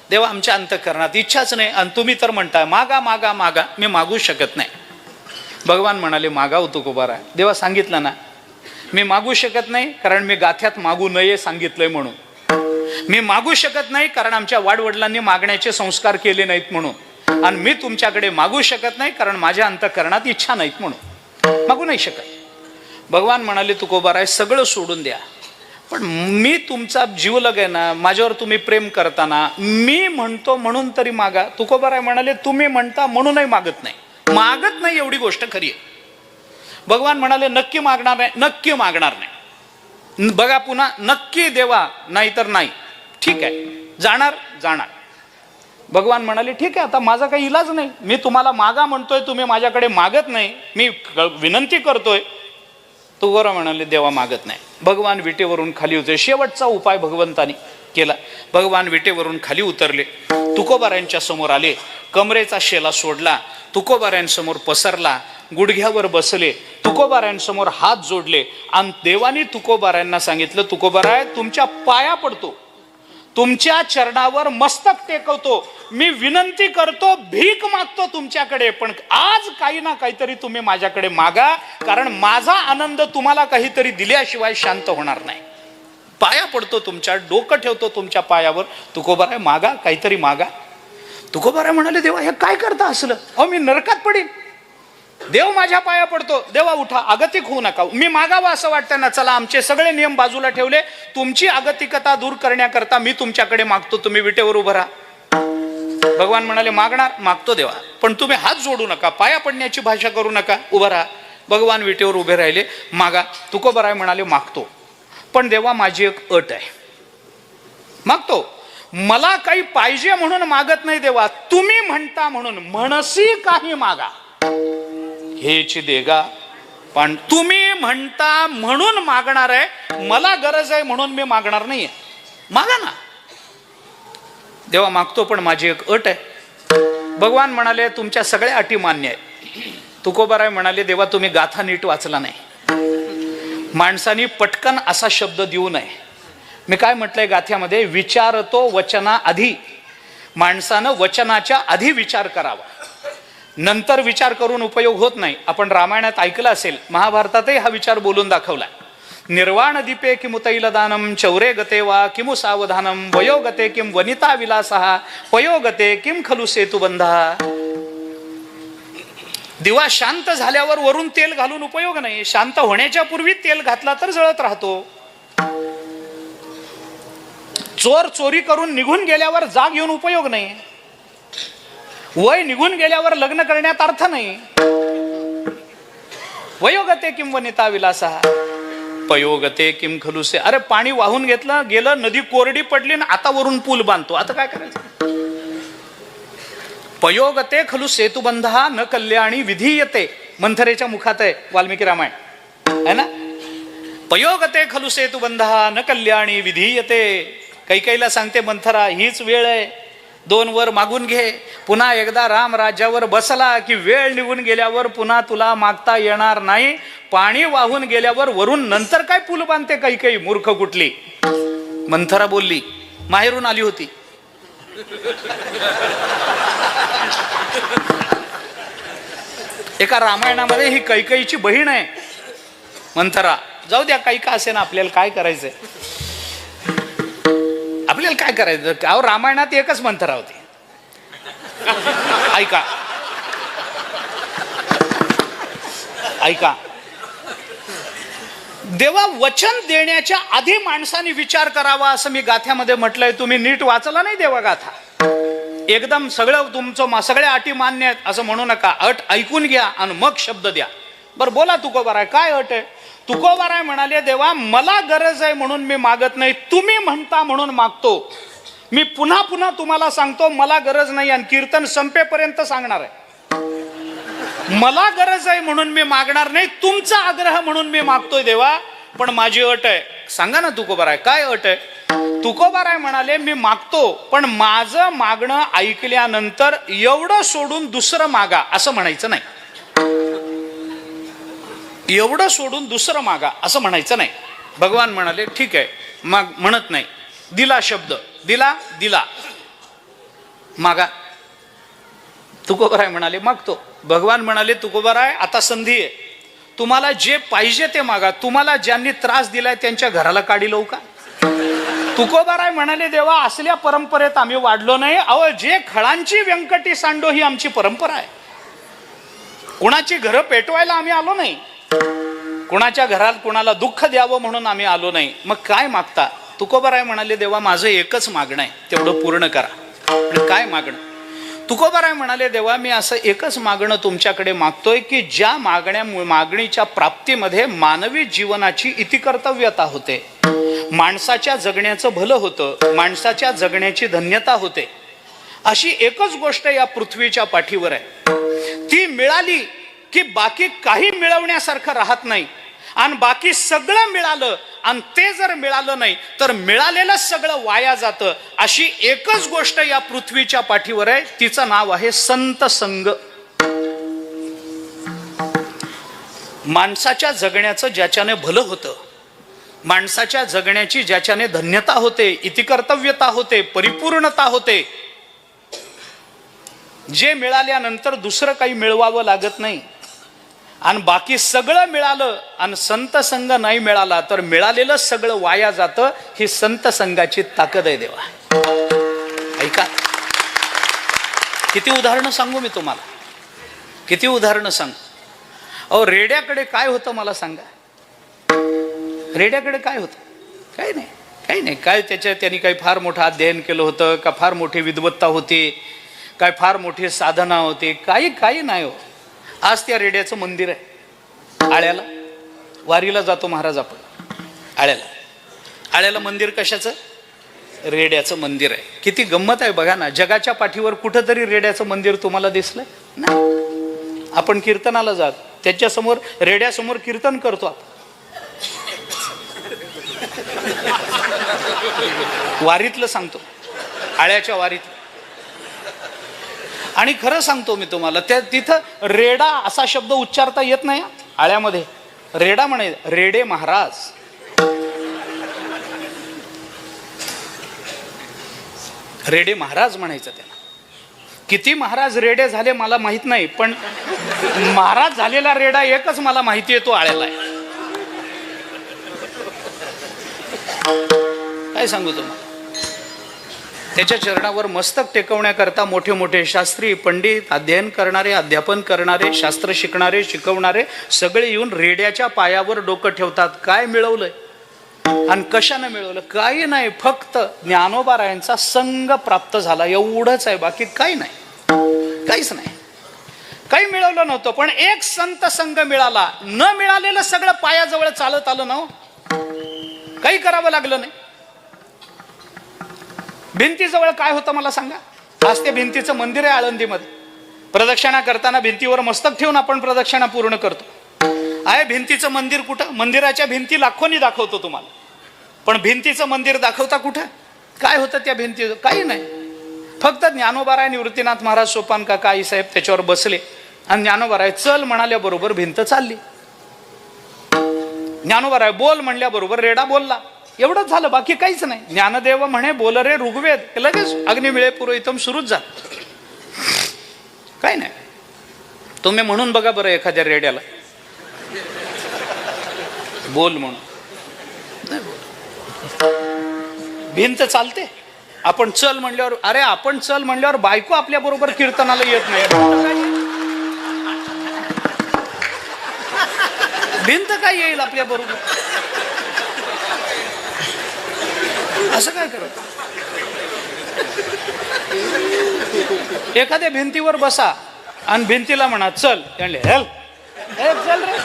देवा, आमच्या अंतःकरणात इच्छाच नाही, आणि तुम्ही तर म्हणताय मागा मागा मागा. मी मागू शकत नाही. भगवान म्हणाले, मागा हो तुकोबारा. देवा सांगितलं ना, मी मागू शकत नाही कारण मी गाथ्यात मागू नये सांगितलंय म्हणून. मी मागू शकत नाही कारण आमच्या वाडवडिलांनी मागण्याचे संस्कार केले नाहीत म्हणून. आणि मी तुमच्याकडे मागू शकत नाही कारण माझ्या अंतःकरणात इच्छा नाहीत म्हणून मागू नाही शकत. भगवान म्हणाले, तुकोबाराय सगळं सोडून द्या, पण मी तुमचा जीवलग आहे ना, माझ्यावर तुम्ही प्रेम करताना मी म्हणतो म्हणून तरी मागा. तुकोबाराय म्हणाले, तुम्ही म्हणता म्हणूनही मागत नाही. मागत नाही एवढी गोष्ट खरी आहे. भगवान म्हणाले, नक्की मागणार नाही, नक्की मागणार नाही. बघा पुन्हा, नक्की देवा, नाही तर नाही. ठीक आहे, जाणार जाणार. भगवान म्हणाले, ठीक आहे, आता माझा काही इलाज नाही. मी तुम्हाला मागा म्हणतोय, तुम्ही माझ्याकडे मागत नाही, मी विनंती करतोय. तुकोबा म्हणाले, देवा मागत नाही. भगवान विटेवरून खाली उतरले. शेवटचा उपाय भगवंतानी केला. भगवान विटेवरून खाली उतरले, तुकोबारायांच्या समोर आले, कमरेचा शेला सोडला, तुकोबारायांसमोर पसरला, गुडघ्यावर बसले, तुकोबारायांसमोर हात जोडले, आणि देवानी तुकोबारायांना सांगितलं, तुकोबाराय, तुमच्या पाया पडतो, तुमच्या चरणावर मस्तक टेकवतो, मी विनंती करतो, भीक मागतो तुमच्याकडे, पण आज काही ना काहीतरी तुम्ही माझ्याकडे मागा, कारण माझा आनंद तुम्हाला काहीतरी दिल्याशिवाय शांत होणार नाही. पाया पडतो तुमच्या, डोकं ठेवतो तुमच्या पायावर. तुकोबाराय मागा, काहीतरी मागा. तुकोबाराय म्हणाले, देवा हे काय करता असलं, मी नरकात पडीन. देव माझ्या पाया पडतो, देवा उठा, आगतिक होऊ नका. मी मागावं असं वाटतं ना, चला आमचे सगळे नियम बाजूला ठेवले, तुमची आगतिकता दूर करण्याकरता मी तुमच्याकडे मागतो, तुम्ही विटेवर उभं राहा. भगवान म्हणाले, मागणार, मागतो देवा, पण तुम्ही हात जोडू नका, पाया पडण्याची भाषा करू नका, उभं राहा. भगवान विटेवर उभे राहिले, मागा. तुकोबाराय म्हणाले, मागतो, पण देवा माझी एक अट आहे. मागतो, मला काही पाहिजे म्हणून मागत नाही देवा, तुम्ही म्हणता म्हणून, म्हणसी काही मागा हेची देगा, पण तुम्ही म्हणता म्हणून मागणार आहे, मला गरज आहे म्हणून मी मागणार नाहीये. मागा ना देवा, मागतो, पण माझी एक अट आहे. भगवान म्हणाले, तुमच्या सगळ्या अटी मान्य आहे. तुकोबाराय म्हणाले, देवा तुम्ही गाथा नीट वाचला नाही. माणसाने पटकन असा शब्द देऊ नये. मी काय म्हटलंय गाथ्यामध्ये, विचारतो वचना आधी. माणसानं वचनाच्या आधी विचार करावा, नंतर विचार करून उपयोग होत नाही. आपण रामायणात ऐकलं असेल, महाभारतातही हा विचार बोलून दाखवला. निर्वाण दीपे किमु तैलदानम चौरे गते वा किमु सावधानम वयोगते किम वनिता विलासः पयोगते किम खलु सेतुबंधः. दिवा शांत झाल्यावर वरून तेल घालून उपयोग नाही, शांत होण्याच्या पूर्वी तेल घातला तर जळत राहतो. चोर चोरी करून निघून गेल्यावर जाग येऊन उपयोग नाही. वय निघून गेल्यावर लग्न करण्यात अर्थ नाही. वयोगते किम वनिता विलासः पयोगते किम खलुसे. अरे पाणी वाहून घेतलं गेलं, नदी कोरडी पडली ना, आता वरून पूल बांधतो, आता काय करायचं. पयोगते खलु सेतुबंधः न कल्याणी विधीयते. मंथरेच्या मुखात आहे वाल्मिकी रामायण है ना. पयोगते खलु सेतुबंधः न कल्याणी विधीयते. कैकेयीला सांगते मंथरा, हीच वेळ आहे, 2 वर मागून घे. पुन्हा एकदा राम राज्यावर बसला की वेळ निघून गेल्यावर पुन्हा तुला मागता येणार नाही. पाणी वाहून गेल्यावर वरून नंतर काय पूल बांधते कैकेयी, मूर्ख कुठली. मंथरा बोलली, माहेरून आली होती. एका रामायणामध्ये ही कैकेयीची बहीण आहे मंथरा. जाऊ द्या, काही का असे ना, आपल्याला काय करायचंय, आपल्याला काय करायचं. अहो रामायणात एकच मंथरा होती. ऐका ऐका, देवा वचन देण्याच्या आधी माणसाने विचार करावा असं मी गाथ्यामध्ये म्हटलंय. तुम्ही नीट वाचला नाही देवा गाथा. एकदम सगळं तुमचं सगळ्या अटी मान्य आहेत असं म्हणू नका. अट ऐकून घ्या आणि मग शब्द द्या. बरं बोला तुकोबाराय, काय अट आहे. तुकोबाराय म्हणाले, देवा मला गरज आहे म्हणून मी मागत नाही, तुम्ही म्हणता म्हणून मागतो. मी पुन्हा पुन्हा तुम्हाला सांगतो, मला गरज नाही आणि कीर्तन संपेपर्यंत सांगणार आहे. मला गरज आहे म्हणून मी मागणार नाही, तुमचा आग्रह म्हणून मी मागतोय देवा. पण माझी अट आहे. सांगा ना तुकोबाराय, काय अट आहे. तुकोबाराय म्हणाले, मी मागतो पण माझं मागणं ऐकल्यानंतर एवढं सोडून दुसरं मागा असं म्हणायचं नाही. एवढं सोडून दुसरं मागा असं म्हणायचं नाही. भगवान म्हणाले, ठीक आहे, मग म्हणत नाही. दिला शब्द, दिला दिला, मागा. तुकोबाराय म्हणाले, मागतो. भगवान म्हणाले, तुकोबाराय आता संधी आहे, तुम्हाला जे पाहिजे ते मागा. तुम्हाला ज्यांनी त्रास दिलाय त्यांच्या घराला काढी लावू का. तुकोबाराय म्हणाले, देवा असल्या परंपरेत आम्ही वाढलो नाही. अहो जे खळांची व्यंकटी सांडो ही आमची परंपरा आहे. कुणाची घरं पेटवायला आम्ही आलो नाही, कुणाच्या घरात कुणाला दुःख द्यावं म्हणून आम्ही आलो नाही. मग काय मागता. तुकोबाराय म्हणाले, देवा माझं एकच मागणं आहे, तेवढं पूर्ण करा. आणि काय मागणं. तुकोबाराय म्हणाले, देवा मी असं एकच मागणं तुमच्याकडे मागतोय की ज्या मागणीच्या प्राप्तीमध्ये मानवी जीवनाची इतिकर्तव्यता होते, माणसाच्या जगण्याचं भलं होतं, माणसाच्या जगण्याची धन्यता होते, अशी एकच गोष्ट या पृथ्वीच्या पाठीवर आहे. ती मिळाली की बाकी काही मिळवण्यासारखं राहत नाही. आणि बाकी सगळं मिळालं आणि ते जर मिळालं नाही तर मिळालेलं सगळं वाया जातं. अशी एकच गोष्ट या पृथ्वीच्या पाठीवर आहे, तिचं नाव आहे संत संग. माणसाच्या जगण्याचं ज्याच्याने भलं होतं, माणसाच्या जगण्याची ज्याच्याने धन्यता होते, इतिकर्तव्यता होते, परिपूर्णता होते, जे मिळाल्यानंतर दुसरं काही मिळवावं लागत नाही आणि बाकी सगळं मिळालं आणि संत संग नाही मिळाला तर मिळालेलं सगळं वाया जातं. ही संत संघाची ताकद आहे देवा. ऐका, किती उदाहरणं सांगू मी तुम्हाला, किती उदाहरणं सांगू. अहो रेड्याकडे काय होतं मला सांगा. रेड्याकडे काय होतं. काही नाही, काही नाही. काय त्यांनी काही फार मोठं अध्ययन केलं होतं का, फार मोठी विद्वत्ता होती, काय फार मोठी साधना होती, काही नाही हो. आज त्या रेड्याचं मंदिर आहे आळ्याला. वारीला जातो महाराज आपण आळ्याला मंदिर कशाचं. रेड्याचं मंदिर आहे. किती गंमत आहे बघा ना. जगाच्या पाठीवर कुठंतरी रेड्याचं मंदिर तुम्हाला दिसलं नाही. आपण कीर्तनाला जात, त्याच्यासमोर रेड्यासमोर कीर्तन करतो आपण. वारीतलं सांगतो, आळ्याच्या वारीत. आणि खरं सांगतो मी तुम्हाला, त्या तिथं रेडा असा शब्द उच्चारता येत नाही आळ्यामध्ये. रेडा म्हणे, रेडे महाराज. रेडे महाराज म्हणायचं त्याला. किती महाराज रेडे झाले मला माहित नाही, पण महाराज झालेला रेडा एकच मला माहिती आहे, तो आळ्याला आहे. काय सांगू तुम्हाला. त्याच्या चरणावर मस्तक टेकवण्याकरता मोठे मोठे शास्त्री, पंडित, अध्ययन करणारे, अध्यापन करणारे, शास्त्र शिकणारे, शिकवणारे सगळे येऊन रेड्याच्या पायावर डोकं ठेवतात. काय मिळवलंय आणि कशानं मिळवलं? काही नाही, फक्त ज्ञानोबारायांचा संग प्राप्त झाला एवढंच आहे, बाकी काही नाही, काहीच नाही. काही मिळवलं नव्हतं, पण एक संत संग मिळाला. न मिळालेलं सगळं पायाजवळ चालत आलं ना, काही करावं लागलं नाही. भिंतीजवळ काय होतं मला सांगा. आज ते भिंतीचं मंदिर आहे आळंदीमध्ये. प्रदक्षिणा करताना भिंतीवर मस्तक ठेवून आपण प्रदक्षिणा पूर्ण करतो. आहे भिंतीचं मंदिर कुठं? मंदिराच्या भिंती लाखोनी दाखवतो तुम्हाला, पण भिंतीचं मंदिर दाखवता कुठं? काय होतं त्या भिंती? काही नाही. फक्त ज्ञानोबाराय, निवृत्तीनाथ महाराज, सोपान काका, आई साहेब त्याच्यावर बसले आणि ज्ञानोबाराय चल म्हणाल्याबरोबर भिंत चालली. ज्ञानोबाराय बोल म्हणल्याबरोबर रेडा बोलला. एवढंच झालं, बाकी काहीच नाही. ज्ञानदेव म्हणे बोल रे ऋग्वेद, लगेच अग्नी मिळे पुरोहितम सुरूच झालं. काय नाही. तुम्ही म्हणून बघा बरं एखाद्या रेड्याला बोल म्हणून. भिंत चालते, आपण चल म्हणल्यावर, अरे आपण चल म्हणल्यावर बायको आपल्या बरोबर कीर्तनाला येत नाही. भिंत काय येईल आपल्या बरोबर? असं काय करत? एखाद्या भिंतीवर बसा आणि भिंतीला म्हणा चल, त्यांनी हेल चल रे,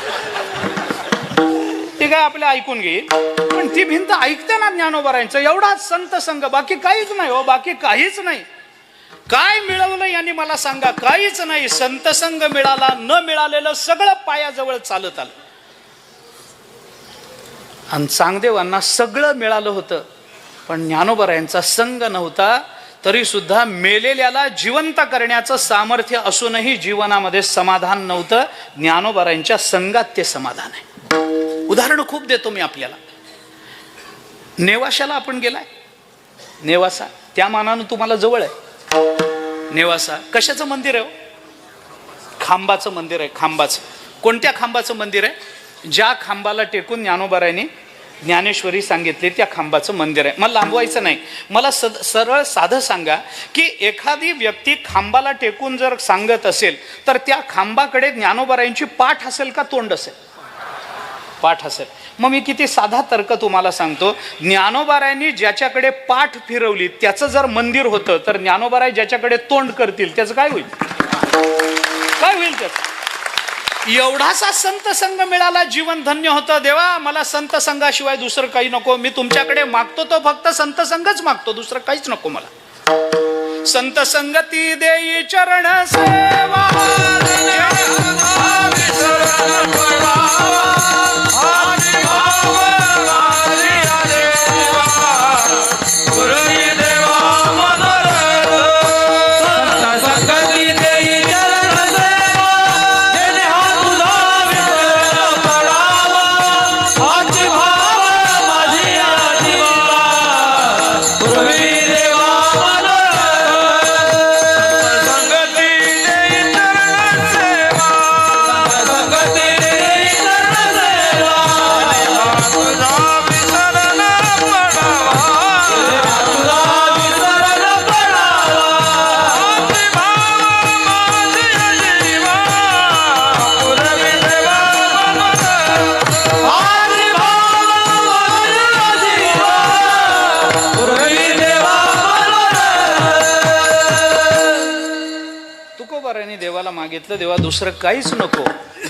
ती काय आपल्या ऐकून घेईल, पण ती भिंत ऐकते ना ज्ञानोबारायांचं. एवढाच संत संघ, बाकी काहीच नाही हो, बाकी काहीच नाही. काय मिळवलं यांनी मला सांगा? काहीच नाही. संत संघ मिळाला, न मिळालेलं सगळं पायाजवळ चालत आलं. आणि चांगदेवांना सगळं मिळालं होतं, पण ज्ञानोबारायांचा संघ नव्हता. तरी सुद्धा मेलेल्याला जिवंत करण्याचं सामर्थ्य असूनही जीवनामध्ये समाधान नव्हतं. ज्ञानोबारायांच्या संघात ते समाधान आहे. उदाहरण खूप देतो मी आपल्याला. नेवाशाला आपण गेलाय? नेवासा त्या मानानं तुम्हाला जवळ आहे. नेवासा कशाचं मंदिर आहे? खांबाचं मंदिर आहे. खांबाचं. कोणत्या खांबाचं मंदिर आहे? ज्या खांबाला टेकून ज्ञानोबारायांनी ज्ञानेश्वरी सांगितली त्या खांबाचं मंदिर आहे. मला लांबवायचं नाही. मला सरळ साधं सांगा की एखादी व्यक्ती खांबाला टेकून जर सांगत असेल तर त्या खांबाकडे ज्ञानोबारायांची पाठ असेल का तोंड असेल? पाठ असेल. मग मी किती साधा तर्क तुम्हाला सांगतो. ज्ञानोबारायांनी ज्याच्याकडे पाठ फिरवली त्याचं जर मंदिर होतं, तर ज्ञानोबाराय ज्याच्याकडे तोंड करतील त्याचं काय होईल? काय होईल त्याचं? एवढासा संत संघ मिळाला, जीवन धन्य होतं. देवा मला संत संघाशिवाय दुसरं काही नको. मी तुमच्याकडे मागतो तो फक्त संत संघच मागतो, दुसरं काहीच नको मला. संत संगती देई चरण सेवा, देवाला मागितलं, देवा दुसरं काहीच नको.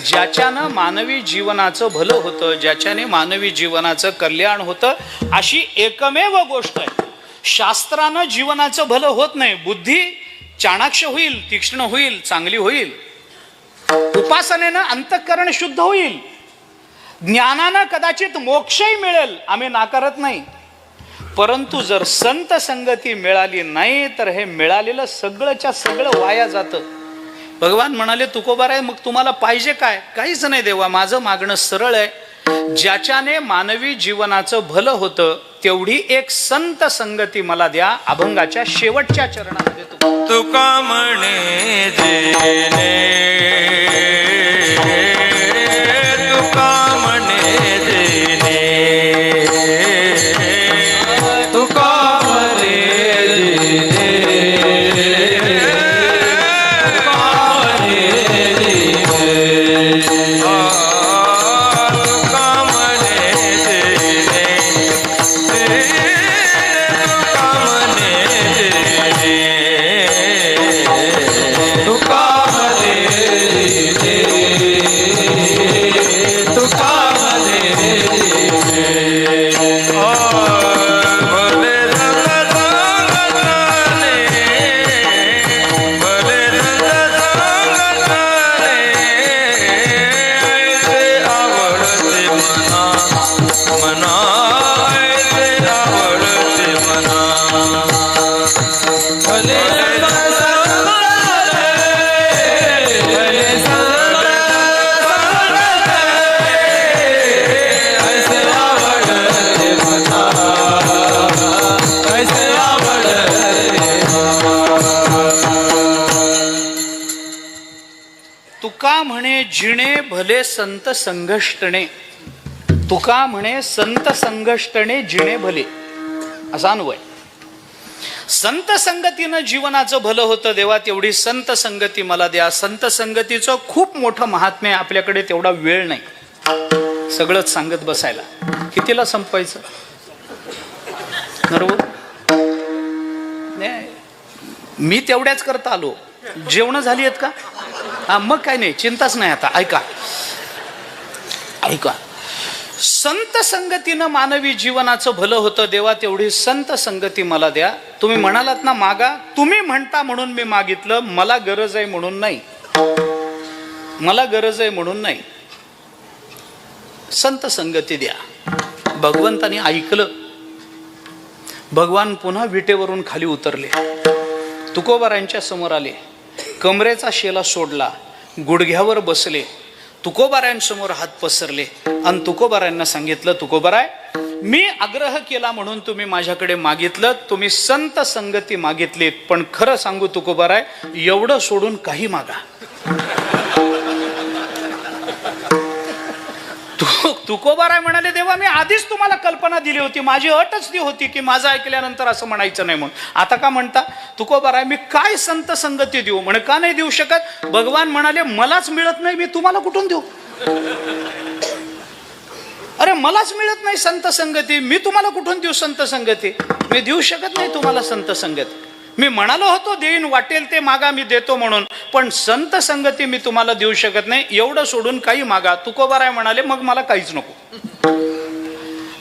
ज्याच्यानं मानवी जीवनाचं भलं होतं, ज्याच्याने मानवी जीवनाचं कल्याण होतं, अशी एकमेव गोष्ट आहे. शास्त्रानं जीवनाचं भलं होत नाही. बुद्धी चाणाक्ष होईल, तीक्ष्ण होईल, चांगली होईल. उपासनेनं अंतःकरण शुद्ध होईल. ज्ञानानं कदाचित मोक्षही मिळेल, आम्ही नाकारत नाही. परंतु जर संत संगती मिळाली नाही तर हे मिळालेलं सगळंच्या सगळं वाया जातं. भगवान म्हणाले तुकोबाराय मग तुम्हाला पाहिजे काय? काहीच नाही देवा, माझं मागणं सरळ आहे. ज्याच्याने मानवी जीवनाचं भलं होतं तेवढी एक संत संगती मला द्या. अभंगाच्या शेवटच्या चरणामध्ये तुका म्हणे जेने, तुका म्हणे जेने, तुका म्हणे जेने, तुका म्हणे जेने, तुका म्हणे जेने, तुका म्हणे जेने, तुका म्हणे जेने, तुका म्हणे जेने. भले रंग सांगताने, भले रंग सांगताने, ऐसे आवडते मना, मना ऐसे आवडते मना. भले रंग सांगताने, भले सांगताने, ऐसे आवडते मना, ऐसे आवडते मना. तुका म्हणे जिणे भले संत संघष्टणे. तुका म्हणे संत संघष्टणे जिणे भले, असा अन्वय. संत संगतीनं जीवनाचं भलं होतं देवा, तेवढी संत संगती मला द्या. संत संगतीचं खूप मोठं महात्म्य आहे, आपल्याकडे तेवढा वेळ नाही सगळंच सांगत बसायला. कितीला संपवायचं नरव? नाही, मी तेवढ्याच करता आलो. जेवण झाली आहेत का? हा, मग काय नाही, चिंताच नाही. आता ऐका ऐका, संत संगतीनं मानवी जीवनाचं भलं होतं देवा, तेवढी संत संगती मला द्या. तुम्ही म्हणालात ना मागा, तुम्ही म्हणता म्हणून मी मागितलं, मला गरज आहे म्हणून नाही, मला गरज आहे म्हणून नाही. संत संगती द्या. भगवंतानी ऐकलं. भगवान पुन्हा विटेवरून खाली उतरले, तुकोबारांच्या समोर आले, कमरेचा शेला सोडला, गुडघ्यावर बसले, तुकोबारायांसमोर हात पसरले आणि तुकोबारायांना सांगितलं, तुकोबाराय मी आग्रह केला म्हणून तुम्ही माझ्याकडे मागितलं, तुम्ही संत संगती मागितलीत, पण खरं सांगू तुकोबाराय, एवढं सोडून काही मागा. तुकोबाराय म्हणाले, देवा मी आधीच तुम्हाला कल्पना दिली होती, माझी अटच ती होती की माझं ऐकल्यानंतर असं म्हणायचं नाही म्हणून. आता का म्हणता तुकोबाराय, मी काय संत संगती देऊ? म्हणे का नाही देऊ शकत? भगवान म्हणाले, मलाच मिळत नाही, मी तुम्हाला कुठून देऊ? अरे मलाच मिळत नाही संत संगती, मी तुम्हाला कुठून देऊ संत संगती? मी देऊ शकत नाही तुम्हाला संत संगती. मी म्हणालो होतो देईन, वाटेल ते मागा मी देतो म्हणून, पण संत संगती मी तुम्हाला देऊ शकत नाही, एवढं सोडून काही मागा. तुकोबाराय म्हणाले, मग मला काहीच नको.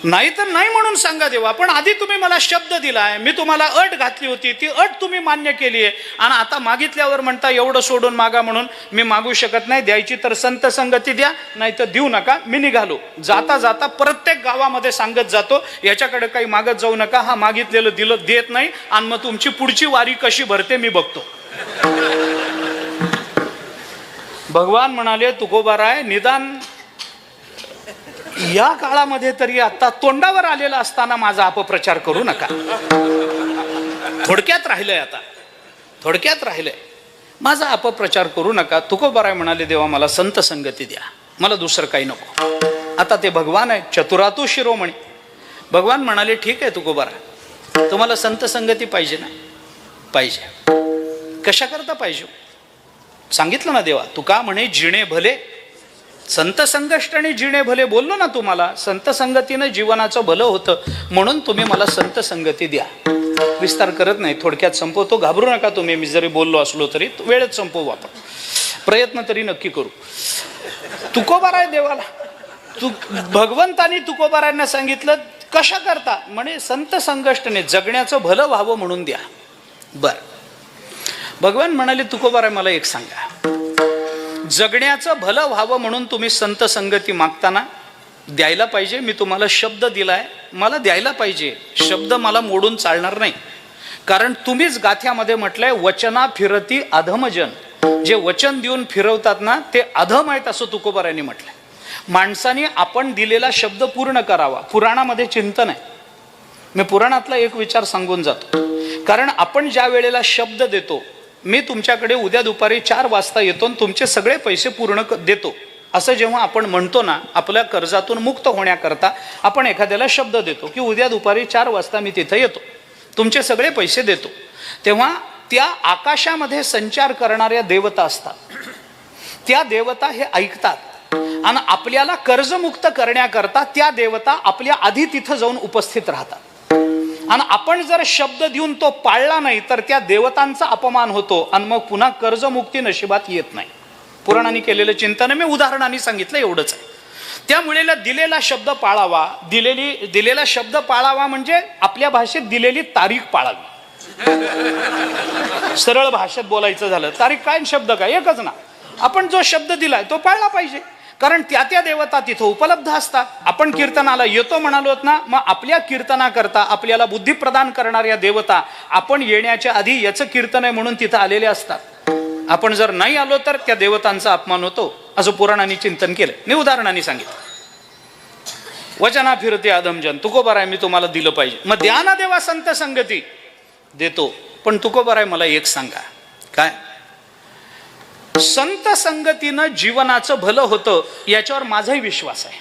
नाही तर नाही म्हणून सांगा देवा, पण आधी तुम्ही मला शब्द दिलाय, मी तुम्हाला अट घातली होती, ती अट तुम्ही मान्य केली आहे, आणि आता मागितल्यावर म्हणता एवढं सोडून मागा म्हणून. मी मागू शकत नाही. द्यायची तर संत संगती द्या, नाही तर देऊ नका. मी निघालो. जाता जाता प्रत्येक गावामध्ये सांगत जातो, याच्याकडे काही मागत जाऊ नका, हा मागितलेलं दिलं देत नाही, आणि मग तुमची पुढची वारी कशी भरते मी बघतो. भगवान म्हणाले, तुकोबाराय निदान या काळामध्ये तरी आता तोंडावर आलेला असताना माझा अपप्रचार करू नका. थोडक्यात राहिलंय, आता थोडक्यात राहिलंय, माझा अपप्रचार करू नका. तुकोबाराय म्हणाले, देवा मला संत संगती द्या, मला दुसरं काही नको. आता ते भगवान आहे, चतुरातु शिरोमणी. भगवान म्हणाले, ठीक आहे तुकोबाराय, तुम्हाला संत संगती पाहिजे ना? पाहिजे. कशा करता पाहिजे? सांगितलं ना देवा, तुका म्हणे जिणे भले, संत संगष्टने जिणे भले बोललो ना तुम्हाला. संत संगतीनं जीवनाचं भलं होतं म्हणून तुम्ही मला संत संगती द्या. विस्तार करत नाही, थोडक्यात संपवतो. घाबरू नका तुम्ही, मी जरी बोललो असलो तरी वेळेत संपवू आपण, प्रयत्न तरी नक्की करू. तुकोबाराय देवाला, भगवंतानी तुकोबारायांना सांगितलं, कशा करता? म्हणे संत संगष्टने, जगण्याचं भलं व्हावं म्हणून द्या. बर. भगवान म्हणाले, तुकोबाराय मला एक सांगा, जगण्याचं भलं व्हावं म्हणून तुम्ही संत संगती मागताना द्यायला पाहिजे. मी तुम्हाला शब्द दिलाय, मला द्यायला पाहिजे. शब्द मला मोडून चालणार नाही, कारण तुम्हीच गाथ्यामध्ये म्हटलंय, वचना फिरती अधमजन. जे वचन देऊन फिरवतात ना ते अधम आहेत असं तुकोबारायांनी म्हटलंय. माणसाने आपण दिलेला शब्द पूर्ण करावा. पुराणामध्ये चिंतन आहे. मी पुराणातला एक विचार सांगून जातो. कारण आपण ज्या वेळेला शब्द देतो, मी तुमच्याकडे उद्या दुपारी 4 वाजता येतो आणि तुमचे सगळे पैसे पूर्ण देतो, असं जेव्हा आपण म्हणतो ना, आपल्या कर्जातून मुक्त होण्याकरता आपण एखाद्याला शब्द देतो की उद्या दुपारी 4 वाजता मी तिथं येतो, तुमचे सगळे पैसे देतो, तेव्हा त्या आकाशामध्ये संचार करणाऱ्या देवता असतात. त्या देवता हे ऐकतात आणि आपल्याला कर्जमुक्त करण्याकरता त्या देवता आपल्या आधी तिथं जाऊन उपस्थित राहतात. आणि आपण जर शब्द देऊन तो पाळला नाही तर त्या देवतांचा अपमान होतो आणि मग पुन्हा कर्जमुक्ती नशिबात येत नाही. पुराणाने केलेलं चिंतन मी उदाहरणाने सांगितलं, एवढंच आहे. त्यामुळे दिलेला शब्द पाळावा. दिलेला शब्द पाळावा म्हणजे आपल्या भाषेत दिलेली तारीख पाळावी. सरळ भाषेत बोलायचं झालं, तारीख काय शब्द काय एकच ना. आपण जो शब्द दिलाय तो पाळला पाहिजे. कारण त्या त्या देवता तिथं उपलब्ध असतात. आपण कीर्तनाला येतो म्हणालोत ना, मग आपल्या कीर्तनाकरता आपल्याला बुद्धी प्रदान करणाऱ्या देवता आपण येण्याच्या आधी याचं कीर्तन आहे म्हणून तिथं आलेले असतात. आपण जर नाही आलो तर त्या देवतांचा अपमान होतो असं पुराणाने चिंतन केलं. मी उदाहरणाने सांगितलं. वचना फिरते अधमजन, तुकोबाराय मी तुम्हाला दिलं पाहिजे. मग द्या ना देवा संत संगती, देतो. पण तुकोबाराय मला एक सांगा, काय संत संगतीनं जीवनाचं भलं होतं याच्यावर माझाही विश्वास आहे.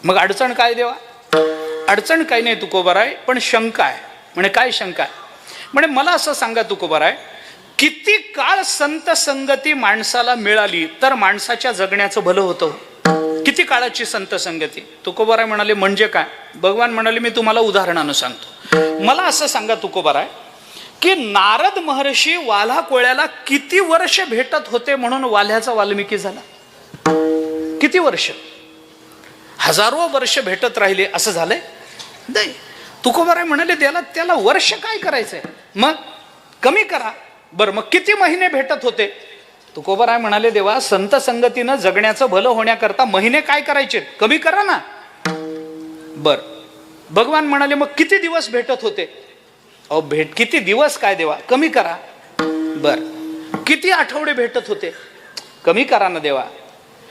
मग अडचण काय देवा? अडचण काही नाही तुकोबाराय, पण शंका आहे. म्हणे काय शंका आहे? म्हणे मला असं सांगा तुकोबाराय, किती काळ संत संगती माणसाला मिळाली तर माणसाच्या जगण्याचं भलं होतं? किती काळाची संत संगती? तुकोबाराय म्हणाले म्हणजे काय? भगवान म्हणाले मी तुम्हाला उदाहरणानं सांगतो. मला असं सांगा तुकोबाराय की नारद महर्षी वाल्हा कोळ्याला किती वर्ष भेटत होते म्हणून वाल्ह्याचा वाल्मिकी झाला? किती वर्ष? हजारो वर्ष भेटत राहिले असं झालंय? नाही. तुकोबाराय म्हणाले त्याला वर्ष काय करायचंय, मग कमी करा. बरं मग किती महिने भेटत होते? तुकोबाराय म्हणाले देवा संत संगतीनं जगण्याचं भलं होण्याकरता महिने काय करायचे, कमी करा ना. बर भगवान म्हणाले मग किती दिवस भेटत होते? अहो किती दिवस काय देवा, कमी करा. बर किती आठवडे भेटत होते? कमी करा ना देवा.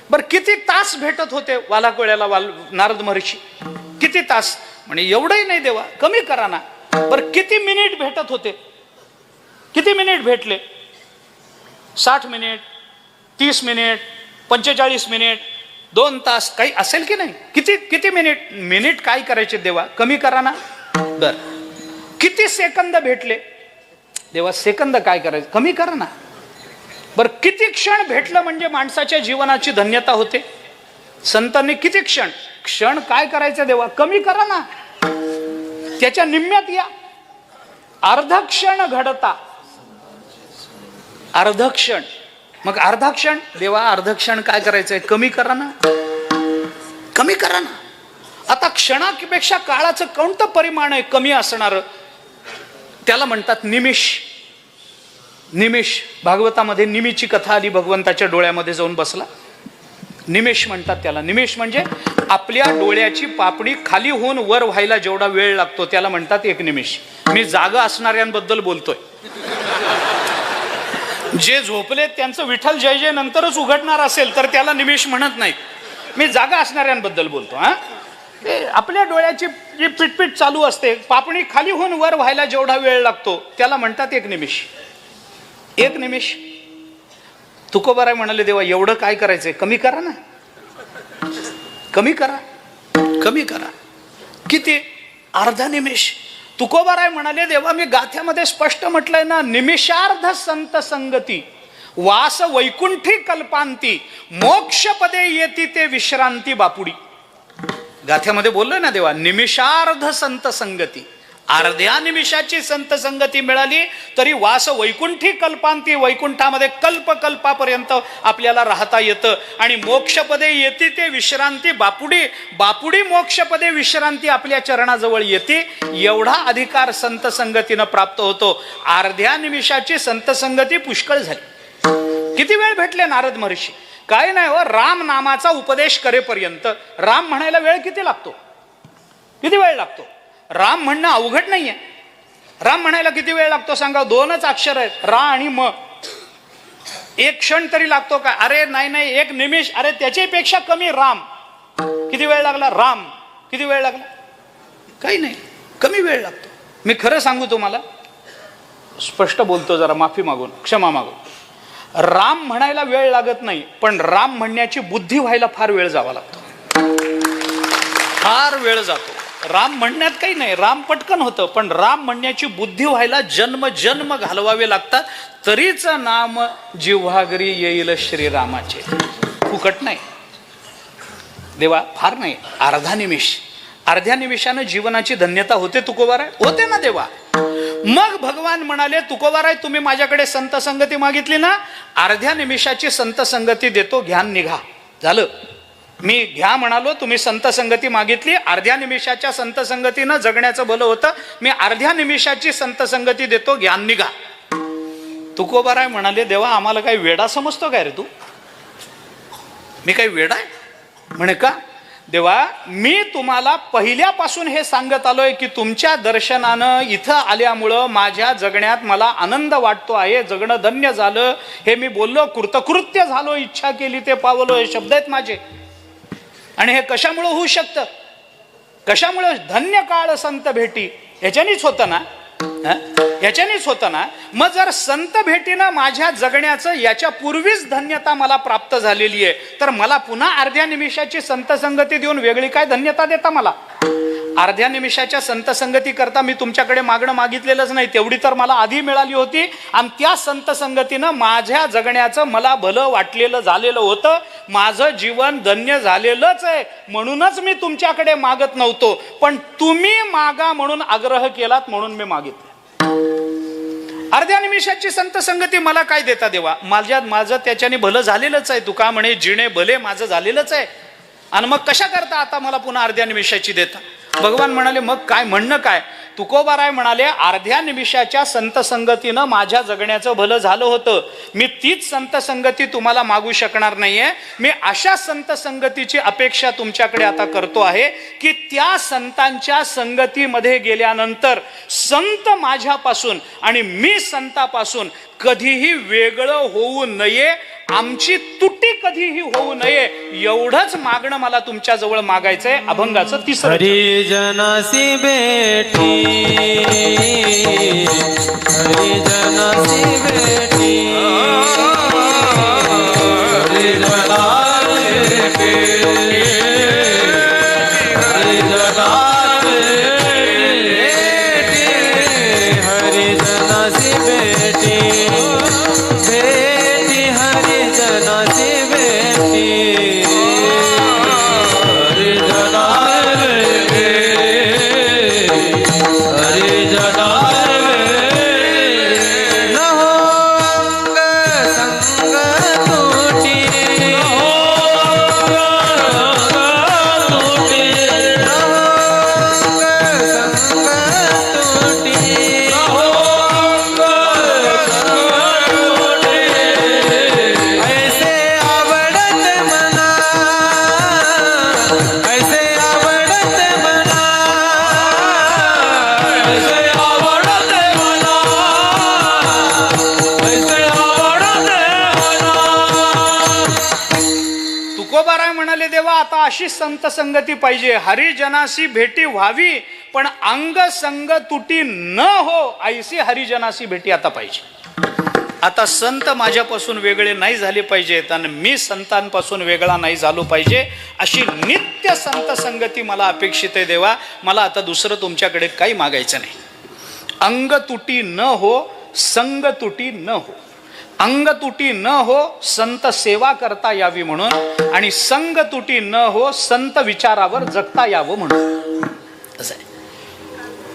बर किती तास भेटत होते वाल्हा कोळ्याला नारद महर्षी? किती तास? म्हणे एवढंही नाही देवा, कमी करा ना. बर किती मिनिट भेटत होते? किती मिनिट भेटले? 60 मिनिट, 30 मिनिट, 45 मिनिट, 2 तास काही असेल की नाही? किती मिनिट काय करायचे देवा, कमी करा ना. बर किती सेकंद भेटले? देवा सेकंद काय करायचं, कमी करा ना. बर किती क्षण भेटलं म्हणजे माणसाच्या जीवनाची धन्यता होते? संतांनी किती क्षण काय करायचं देवा, कमी करा ना. त्याच्या निम्म्यात या. अर्ध क्षण घडता, अर्ध क्षण. मग अर्धा क्षण देवा, अर्ध क्षण काय करायचंय, कमी करा ना. कमी करा ना. आता क्षणापेक्षा काळाचं कोणतं परिमाण आहे कमी असणार? त्याला म्हणतात निमिष. निमिष भागवतामध्ये निमीची कथा आली, भगवंताच्या डोळ्यामध्ये जाऊन बसला. निमिष म्हणतात त्याला. निमिष म्हणजे आपल्या डोळ्याची पापणी खाली होऊन वर व्हायला जेवढा वेळ लागतो त्याला म्हणतात 1 निमिष. मी जागा असणाऱ्यांबद्दल बोलतोय. जे झोपले त्यांचं विठ्ठल जय जय नंतरच उघडणार असेल तर त्याला निमिष म्हणत नाहीत. मी जागा असणाऱ्यांबद्दल बोलतो. आपल्या डोळ्याची जी पिटपिट चालू असते, पापणी खाली होऊन वर व्हायला जेवढा वेळ लागतो त्याला म्हणतात 1 निमिष. 1 निमिष. तुकोबाराय म्हणाले देवा एवढं काय करायचंय, कमी करा ना. कमी करा, कमी करा. किती? अर्धा निमिष. तुकोबाराय म्हणाले देवा मी गाथ्यामध्ये स्पष्ट म्हटलंय ना, निमिषार्ध संत संगती वास वैकुंठी कल्पांती मोक्षपदे येती ते विश्रांती बापुडी. गाथ्यामध्ये बोललोय ना देवा, निमिषार्ध संत संगती, अर्ध्या निमिषाची संत संगती मिळाली तरी वास वैकुंठी कल्पांती, वैकुंठामध्ये कल्पापर्यंत आपल्याला राहता येतं. आणि मोक्षपदे येते ते विश्रांती बापुडी, बापुडी मोक्षपदे विश्रांती आपल्या चरणाजवळ येते. एवढा अधिकार संत संगतीनं प्राप्त होतो. अर्ध्या निमिषाची संत संगती पुष्कळ झाली. किती वेळ भेटले नारद महर्षी? काय नाही हो, राम नामाचा उपदेश करेपर्यंत. राम म्हणायला वेळ किती लागतो? किती वेळ लागतो? राम म्हणणं अवघड नाहीये. राम म्हणायला किती वेळ लागतो सांगा? 2च अक्षर आहेत, रा आणि म. एक क्षण तरी लागतो का? अरे नाही, एक निमिष. अरे त्याच्यापेक्षा कमी राम. किती वेळ लागला? राम किती वेळ लागला? काही नाही, कमी वेळ लागतो. मी खरं सांगू तुम्हाला, स्पष्ट बोलतो, जरा माफी मागून, क्षमा मागून. राम म्हणायला वेळ लागत नाही, पण राम म्हणण्याची बुद्धी व्हायला फार वेळ जावा लागतो. फार वेळ जातो. राम म्हणण्यात काही नाही, राम पटकन होतं, पण राम म्हणण्याची बुद्धी व्हायला जन्म जन्म घालवावे लागतात. तरीच नाम जिव्हागरी येईल श्रीरामाचे. फुकट नाही देवा, फार नाही, अर्ध्या निमिषानं जीवनाची धन्यता होते. तुकोबाराय होते ना देवा. मग भगवान म्हणाले, तुकोबाराय तुम्ही माझ्याकडे संत संगती मागितली ना, अर्ध्या निमिषाची संत संगती देतो, घ्यान निघा. झालं, मी घ्या म्हणालो, तुम्ही संत संगती मागितली, अर्ध्या निमिषाच्या संत संगतीनं जगण्याचं भलं होतं, मी अर्ध्या निमिषाची संत संगती देतो, ज्ञान निघा. तुकोबाराय म्हणाले, देवा आम्हाला काही वेडा समजतो काय रे तू? मी काही वेडा आहे? म्हणे का? देवा मी तुम्हाला पहिल्यापासून हे सांगत आलोय की तुमच्या दर्शनानं इथं आल्यामुळं माझ्या जगण्यात मला आनंद वाटतो आहे, जगणं धन्य झालं. हे मी बोललो, कृतकृत्य झालो, इच्छा केली ते पावलो, हे शब्द आहेत माझे. आणि हे कशामुळे होऊ शकतं? कशामुळे? धन्य काळ संत भेटी, याच्यानेच होतं ना, याच्यानेच होतं ना. मग जर संत भेटीनं माझ्या जगण्याचं याच्या पूर्वीच धन्यता मला प्राप्त झालेली आहे, तर मला पुन्हा अर्ध्या निमिषाची संत संगती देऊन वेगळी काय धन्यता देता मला? अर्ध्या निमिषाच्या संत संगती करता मी तुमच्याकडे मागणं मागितलेलंच नाही, तेवढी तर मला आधी मिळाली होती. आणि त्या संत संगतीनं माझ्या जगण्याचं मला भलं वाटलेलं झालेलं होतं, माझं जीवन धन्य झालेलंच आहे. म्हणूनच मी तुमच्याकडे मागत नव्हतो, पण तुम्ही मागा म्हणून आग्रह केलात म्हणून मी मागितलं. अर्ध्या निमिषाची संत संगती मला काय देता देवा? माझं त्याच्याने भलं झालेलंच आहे. तुका म्हणे जिणे भले माझं झालेलंच आहे, आणि मग कशा करता आता मला पुन्हा अर्ध्या निमिषाची देता? भगवान म्हणाले, मग काय म्हणणं काय? तुकोबाराय म्हणाले, अर्ध्या निमिषाच्या संत संगतीनं माझ्या जगण्याचं भलं झालं होतं. मी तीच संत संगती तुम्हाला मागू शकणार नाहीये. मी अशा संत संगतीची अपेक्षा तुमच्याकडे आता करतो आहे की त्या संतांच्या संगतीमध्ये गेल्यानंतर संत माझ्यापासून आणि मी संतापासून कधीही वेगळं होऊ नये, आमची तुटी कधीही होऊ नये, एवढंच मागणं मला तुमच्या जवळ मागायचंय. अभंगाचं तिसरं. हरिजनासी भेटी, हरिजनासी भेटी, हरिजनासी भेटी, हरिजनासी भेटी, हरिजनासी भेटी, भेटी हरिजनासी भेटी, देवा आता अशी संत संगती पाहिजे, हरिजनाशी भेटी व्हावी पण अंग संग तुटी न हो, ऐशी हरिजनाशी भेटी आता पाहिजे. आता संत माझ्यापासून वेगळे नाही झाले पाहिजेत आणि मी संतांपासून वेगळा नाही झालो पाहिजे, अशी नित्य संत संगती मला अपेक्षित आहे देवा. मला आता दुसरं तुमच्याकडे काही मागायचं नाही. अंग तुटी न हो, संग तुटी न हो. अंग तुटी न हो, संत सेवा करता यावी म्हणून, आणि संग तुटी न हो, संत विचारावर जगता यावं म्हणून. असं आहे.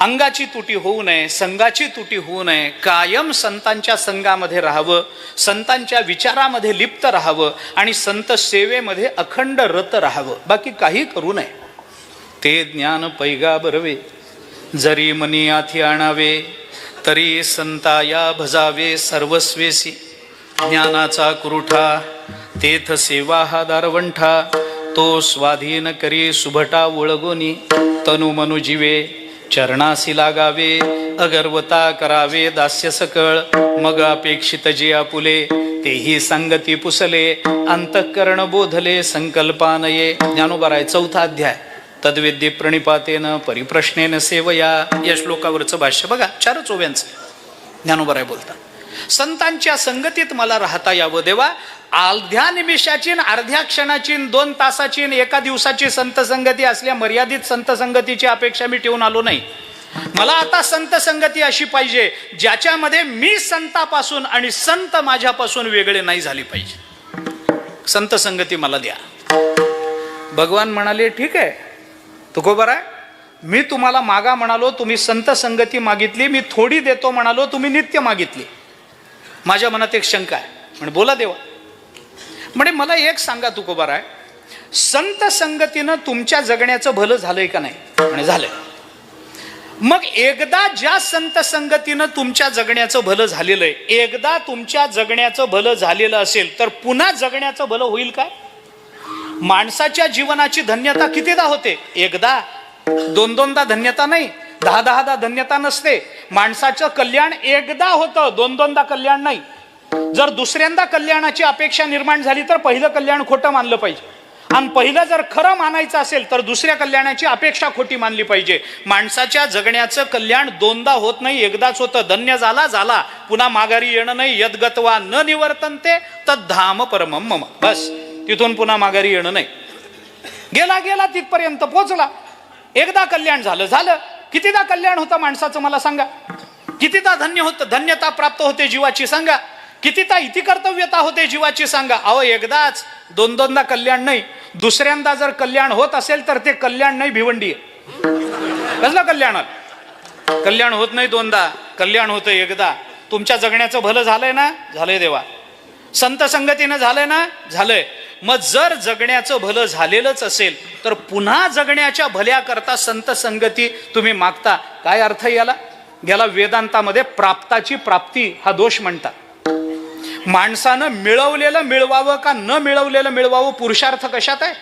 अंगाची तुटी होऊ नये, संघाची तुटी होऊ नये, कायम संतांच्या संघामध्ये राहावं, संतांच्या विचारामध्ये लिप्त राहावं आणि संत सेवेमध्ये अखंड रत राहावं, बाकी काही करू नये. ते ज्ञान पैगा बरवे, जरी मनी आथी आणावे, तरी संताया भजावे सर्वस्वेसी. ज्ञानाचा कुरुठा, तेथ सेवा हा दारवंठा, तो स्वाधीन करी सुभटा ओळगोनी. तनु मनु जीवे चरणासी लागावे, अगर्वता करावे दास्य सकळ. मग अपेक्षित जे आपुले, तेही संगती पुसले, अंतःकरण बोधले संकल्पानये. ज्ञानोबा आहे 4था अध्याय. तद्विद्ये प्रणिपातेन परिप्रश्नेन सेवया. या श्लोकावरचं भाष्य बघा, 4 ओव्यांचं. ज्ञानोबा बोलतात, संतांच्या संगतीत मला राहता यावं देवा. अर्ध्या निमिषाची, अर्ध्या क्षणाची, 2 तासाची, 1 दिवसाची संत संगती असल्या मर्यादित संत संगतीची अपेक्षा मी ठेवून आलो नाही. मला आता संत संगती अशी पाहिजे ज्याच्यामध्ये मी संतापासून आणि संत माझ्यापासून वेगळे नाही झाले पाहिजे. संत संगती मला द्या. भगवान म्हणाले ठीक आहे तुकोबरा, मी तुम्हाला मागा म्हणालो, तुम्ही संत संगती मागितली, मी थोडी देतो म्हणालो, तुम्ही नित्य मागितली. माझ्या मनात एक शंका आहे. म्हणे बोला देवा. म्हणजे मला एक सांगा तुकोबरा, संत संगतीनं तुमच्या जगण्याचं भलं झालंय का नाही? म्हणे झालंय. मग एकदा ज्या संत संगतीनं तुमच्या जगण्याचं भलं झालेलं आहे, एकदा तुमच्या जगण्याचं भलं झालेलं असेल तर पुन्हा जगण्याचं भलं होईल काय? माणसाच्या जीवनाची धन्यता कितीदा होते? एकदा, 2-2दा धन्यता नाही, 10-10दा धन्यता नसते. माणसाचं कल्याण एकदा होतं, 2-2दा कल्याण नाही. जर दुसऱ्यांदा कल्याणाची अपेक्षा निर्माण झाली तर पहिलं कल्याण खोटं मानलं पाहिजे, आणि पहिलं जर खरं मानायचं असेल तर दुसऱ्या कल्याणाची अपेक्षा खोटी मानली पाहिजे. माणसाच्या जगण्याचं कल्याण 2दा होत नाही, एकदाच होतं. धन्य झाला झाला, पुन्हा माघारी येणं नाही. यद्गत्वा न निवर्तन्ते तद्धाम परमं मम. बस, तिथून पुन्हा माघारी येणं नाही. गेला गेला तिथपर्यंत पोचला. एकदा कल्याण झालं झालं. कितीदा कल्याण होतं माणसाचं मला सांगा? कितीदा धन्य होतं, धन्यता प्राप्त होते जीवाची सांगा? कितीदा इति कर्तव्यता होते जीवाची सांगा? अहो एकदाच, 2-2दा कल्याण नाही. दुसऱ्यांदा जर कल्याण होत असेल तर ते कल्याण नाही, भिवंडी आहे. कसलं कल्याण? कल्याण होत नाही 2दा, कल्याण होतं एकदा. तुमच्या जगण्याचं भलं झालंय ना? झालंय देवा. संत संगतीनं झालंय ना? झालंय. मग जर जगण्याचं भलं झालेलंच असेल तर पुन्हा जगण्याच्या भल्याकरता संत संगती तुम्ही मागता. काय अर्थ याला? याला वेदांतामध्ये प्राप्ताची प्राप्ती हा दोष म्हणतात. माणसानं मिळवलेलं मिळवावं का न मिळवलेलं मिळवावं, पुरुषार्थ कशात आहे?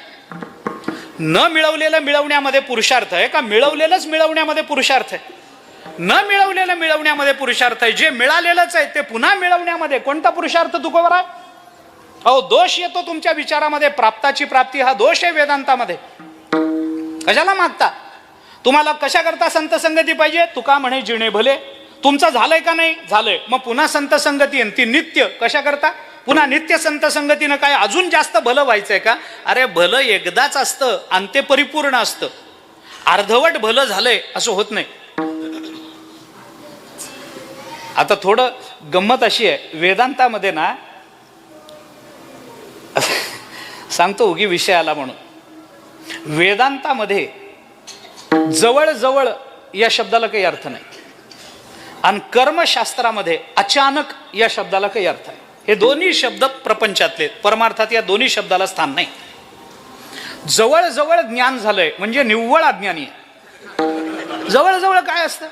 न मिळवलेलं मिळवण्यामध्ये पुरुषार्थ आहे का मिळवलेलंच मिळवण्यामध्ये पुरुषार्थ आहे? न मिळवलेलं मिळवण्यामध्ये पुरुषार्थ आहे. जे मिळालेलंच आहे ते पुन्हा मिळवण्यामध्ये कोणता पुरुषार्थ तुकोबरा? अहो दोष येतो तुमच्या विचारामध्ये. प्राप्ताची प्राप्ती हा दोष आहे वेदांतामध्ये. कशाला मागता? तुम्हाला कशा करता संत संगती पाहिजे? तुका म्हणे जिणे भले. तुमचं झालंय का नाही? झालंय. मग पुन्हा संत संगती आहे ती नित्य. कशा करता? पुन्हा नित्य संत संगतीनं काय अजून जास्त भलं व्हायचंय का? अरे भलं एकदाच असतं आणि ते परिपूर्ण असतं. अर्धवट भलं झालंय असं होत नाही. आता थोडं गंमत अशी आहे, वेदांतामध्ये ना सांगतो उगी विषय आला म्हणून. वेदांतामध्ये जवळजवळ या शब्दाला काही अर्थ नाही, आणि कर्मशास्त्रामध्ये अचानक या शब्दाला काही अर्थ आहे. हे दोन्ही शब्द प्रपंचातले, परमार्थात या दोन्ही शब्दाला स्थान नाही. जवळजवळ ज्ञान झालंय म्हणजे निव्वळ अज्ञानी आहे. जवळजवळ काय असतं?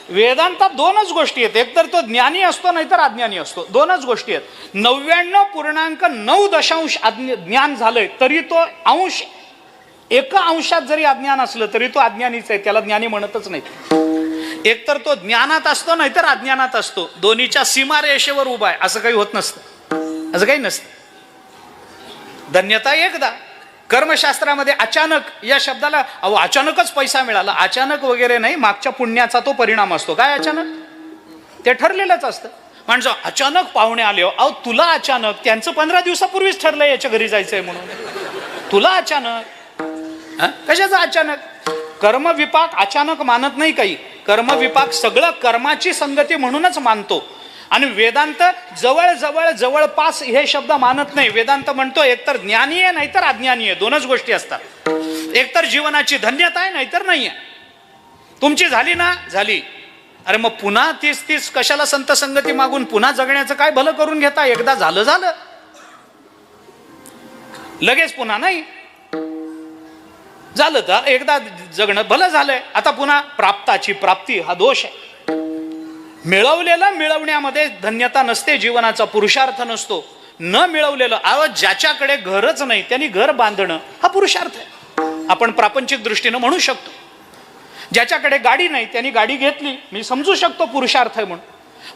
वेदांतात 2च गोष्टी आहेत. एक तर तो ज्ञानी असतो, नाहीतर अज्ञानी असतो. 2च गोष्टी आहेत. 99.9 ज्ञान झालंय तरी तो अंश, 1 अंशात जरी अज्ञान असलं तरी तो अज्ञानीच आहे, त्याला ज्ञानी म्हणतच नाही. एक तर तो ज्ञानात असतो नाहीतर अज्ञानात असतो. दोन्हीच्या सीमारेषेवर उभा आहे. असं काही होत नसतं, असं काही नसतं. धन्यता एकदा. कर्मशास्त्रामध्ये अचानक या शब्दाला, अहो अचानकच पैसा मिळाला, अचानक वगैरे नाही, मागच्या पुण्याचा तो परिणाम असतो. काय अचानक? ते ठरलेलंच असतं. माणसं अचानक पाहुणे आले, अहो तुला अचानक, त्यांचं 15 दिवसापूर्वीच ठरलंय याच्या घरी जायचंय म्हणून, तुला अचानक. कशाचं अचानक? कर्मविपाक अचानक मानत नाही काही. कर्मविपाक सगळं कर्माची संगती म्हणूनच मानतो. आणि वेदांत जवळ जवळ जवळपास हे शब्द मानत नाही. वेदांत म्हणतो एकतर ज्ञानी आहे नाहीतर अज्ञानी आहे. 2च गोष्टी असतात. एकतर जीवनाची धन्यता आहे नाहीतर नाही आहे. तुमची झाली ना? झाली. अरे मग पुन्हा 30 कशाला संत संगती मागून पुन्हा जगण्याचं काय भलं करून घेता? एकदा झालं झालं, लगेच पुन्हा नाही. झालं तर एकदा जगणं भलं झालंय. आता पुन्हा प्राप्ताची प्राप्ती हा दोष आहे. मिळवलेलं मिळवण्यामध्ये धन्यता नसते, जीवनाचा पुरुषार्थ नसतो. न मिळवलेलं, ज्याच्याकडे घरच नाही त्यांनी घर बांधणं हा पुरुषार्थ आहे, आपण प्रापंचिक दृष्टीनं म्हणू शकतो. ज्याच्याकडे गाडी नाही त्यांनी गाडी घेतली, मी समजू शकतो पुरुषार्थ आहे म्हणून.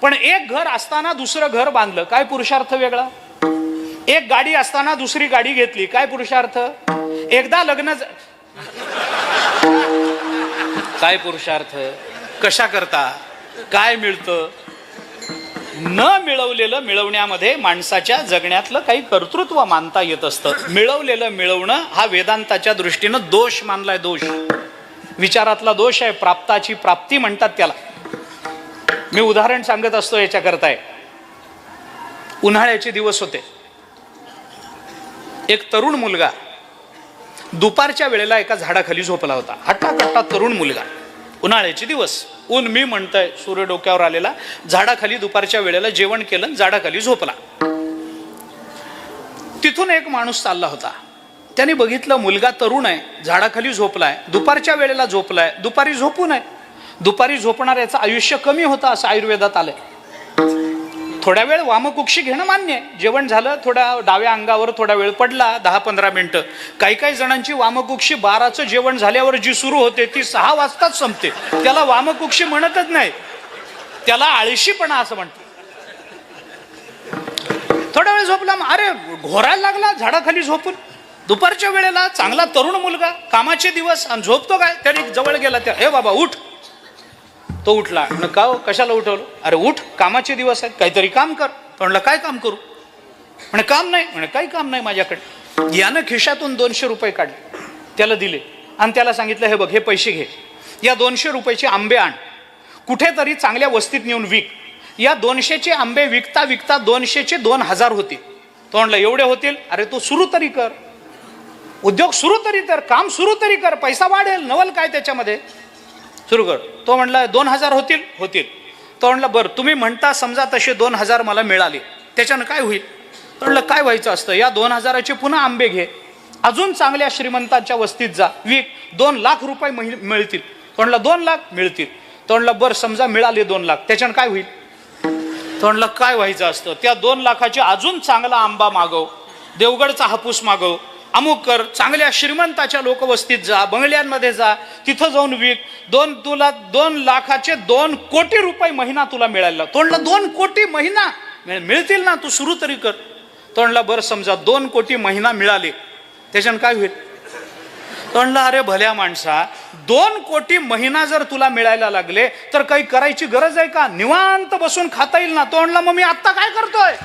पण एक घर असताना दुसरं घर बांधलं, काय पुरुषार्थ वेगळा? एक गाडी असताना दुसरी गाडी घेतली, काय पुरुषार्थ? एकदा लग्न काय पुरुषार्थ? कशा करता? काय मिळतं? न मिळवलेलं मिळवण्यामध्ये माणसाच्या जगण्यातलं काही कर्तृत्व मानता येत असतं. मिळवलेलं मिळवणं हा वेदांताच्या दृष्टीनं दोष मानलाय. दोष, विचारातला दोष आहे. प्राप्ताची प्राप्ती म्हणतात त्याला. मी उदाहरण सांगत असतो याच्याकरता. उन्हाळ्याचे दिवस होते. एक तरुण मुलगा दुपारच्या वेळेला एका झाडाखाली झोपला होता. हट्टाकट्टा तरुण मुलगा. उन्हाळ्याचे दिवस, ऊन मी म्हणतंय, सूर्य डोक्यावर आलेला. झाडाखाली दुपारच्या वेळेला जेवण केलं, झाडाखाली झोपला. तिथून एक माणूस चालला होता. त्याने बघितलं मुलगा तरुण आहे, झाडाखाली झोपलाय, दुपारच्या वेळेला झोपलाय. दुपारी झोपू नये, दुपारी झोपणाऱ्याचं आयुष्य कमी होतं असं आयुर्वेदात आलंय. थोड्या वेळ वामकुक्षी घेणं मान्य आहे. जेवण झालं, थोड्या डाव्या अंगावर थोडा वेळ पडला, 10-15 मिनिटं. काही काही जणांची वामकुक्षी 12चं जेवण झाल्यावर जी सुरू होते ती 6 वाजताच संपते. त्याला वामकुक्षी म्हणतच नाही, त्याला आळशीपणा असं म्हणतात. थोडा वेळ झोपला, अरे घोरायला लागला झाडाखाली झोपून. दुपारच्या वेळेला चांगला तरुण मुलगा, कामाचे दिवस, आणि झोपतो काय? त्याने जवळ गेला, त्या हे बाबा उठ. तो उठला. का हो, कशाला उठवलं? अरे उठ, कामाचे दिवस आहेत, काहीतरी काम कर. तो म्हणला काय काम करू? म्हणे काम नाही. म्हणे काही काम नाही माझ्याकडे. यानं खिशातून 200 रुपये काढले, त्याला दिले आणि त्याला सांगितलं हे बघ, हे पैसे घे, या 200 रुपयाचे आंबे आण, कुठेतरी चांगल्या वस्तीत नेऊन विक. या 200चे आंबे विकता विकता 200चे 2000 होतील. तो म्हणला एवढे होतील? अरे तू सुरू तरी कर, उद्योग सुरू तरी कर, काम सुरू तरी कर, पैसा वाढेल, नवल काय त्याच्यामध्ये, सुरू कर. तो म्हणला 2000 होतील? होतील. तो म्हणला बरं, तुम्ही म्हणता समजा तसे 2000 मला मिळाले, त्याच्यानं काय होईल? तो म्हणलं काय व्हायचं असतं, या 2000चे पुन्हा आंबे घे, अजून चांगल्या श्रीमंतांच्या वस्तीत जा, विक, 2 लाख रुपये मिळतील. तो म्हणला 2 लाख मिळतील. तो म्हणला बरं समजा मिळाले 2 लाख, त्याच्यानं काय होईल? तो म्हणला काय व्हायचं असतं, त्या 2 लाखाचे अजून चांगला आंबा मागव, देवगडचा हापूस मागव, अमुक कर, चांगल्या श्रीमंताच्या लोकवस्तीत जा, बंगल्यांमध्ये जा, तिथं जाऊन विक, तुला 2 लाखाचे 2 कोटी रुपये महिना तुला मिळाला. तो म्हणला 2 कोटी महिना मिळतील ना, तू सुरू तरी कर. तो म्हणला बरं समजा 2 कोटी महिना मिळाले, त्याच्यानं काय होईल? तो म्हणला अरे भल्या माणसा, 2 कोटी महिना जर तुला मिळायला लागले तर काही करायची गरज आहे का? निवांत बसून खाता येईल ना. तो म्हणला मग मी आत्ता काय करतोय?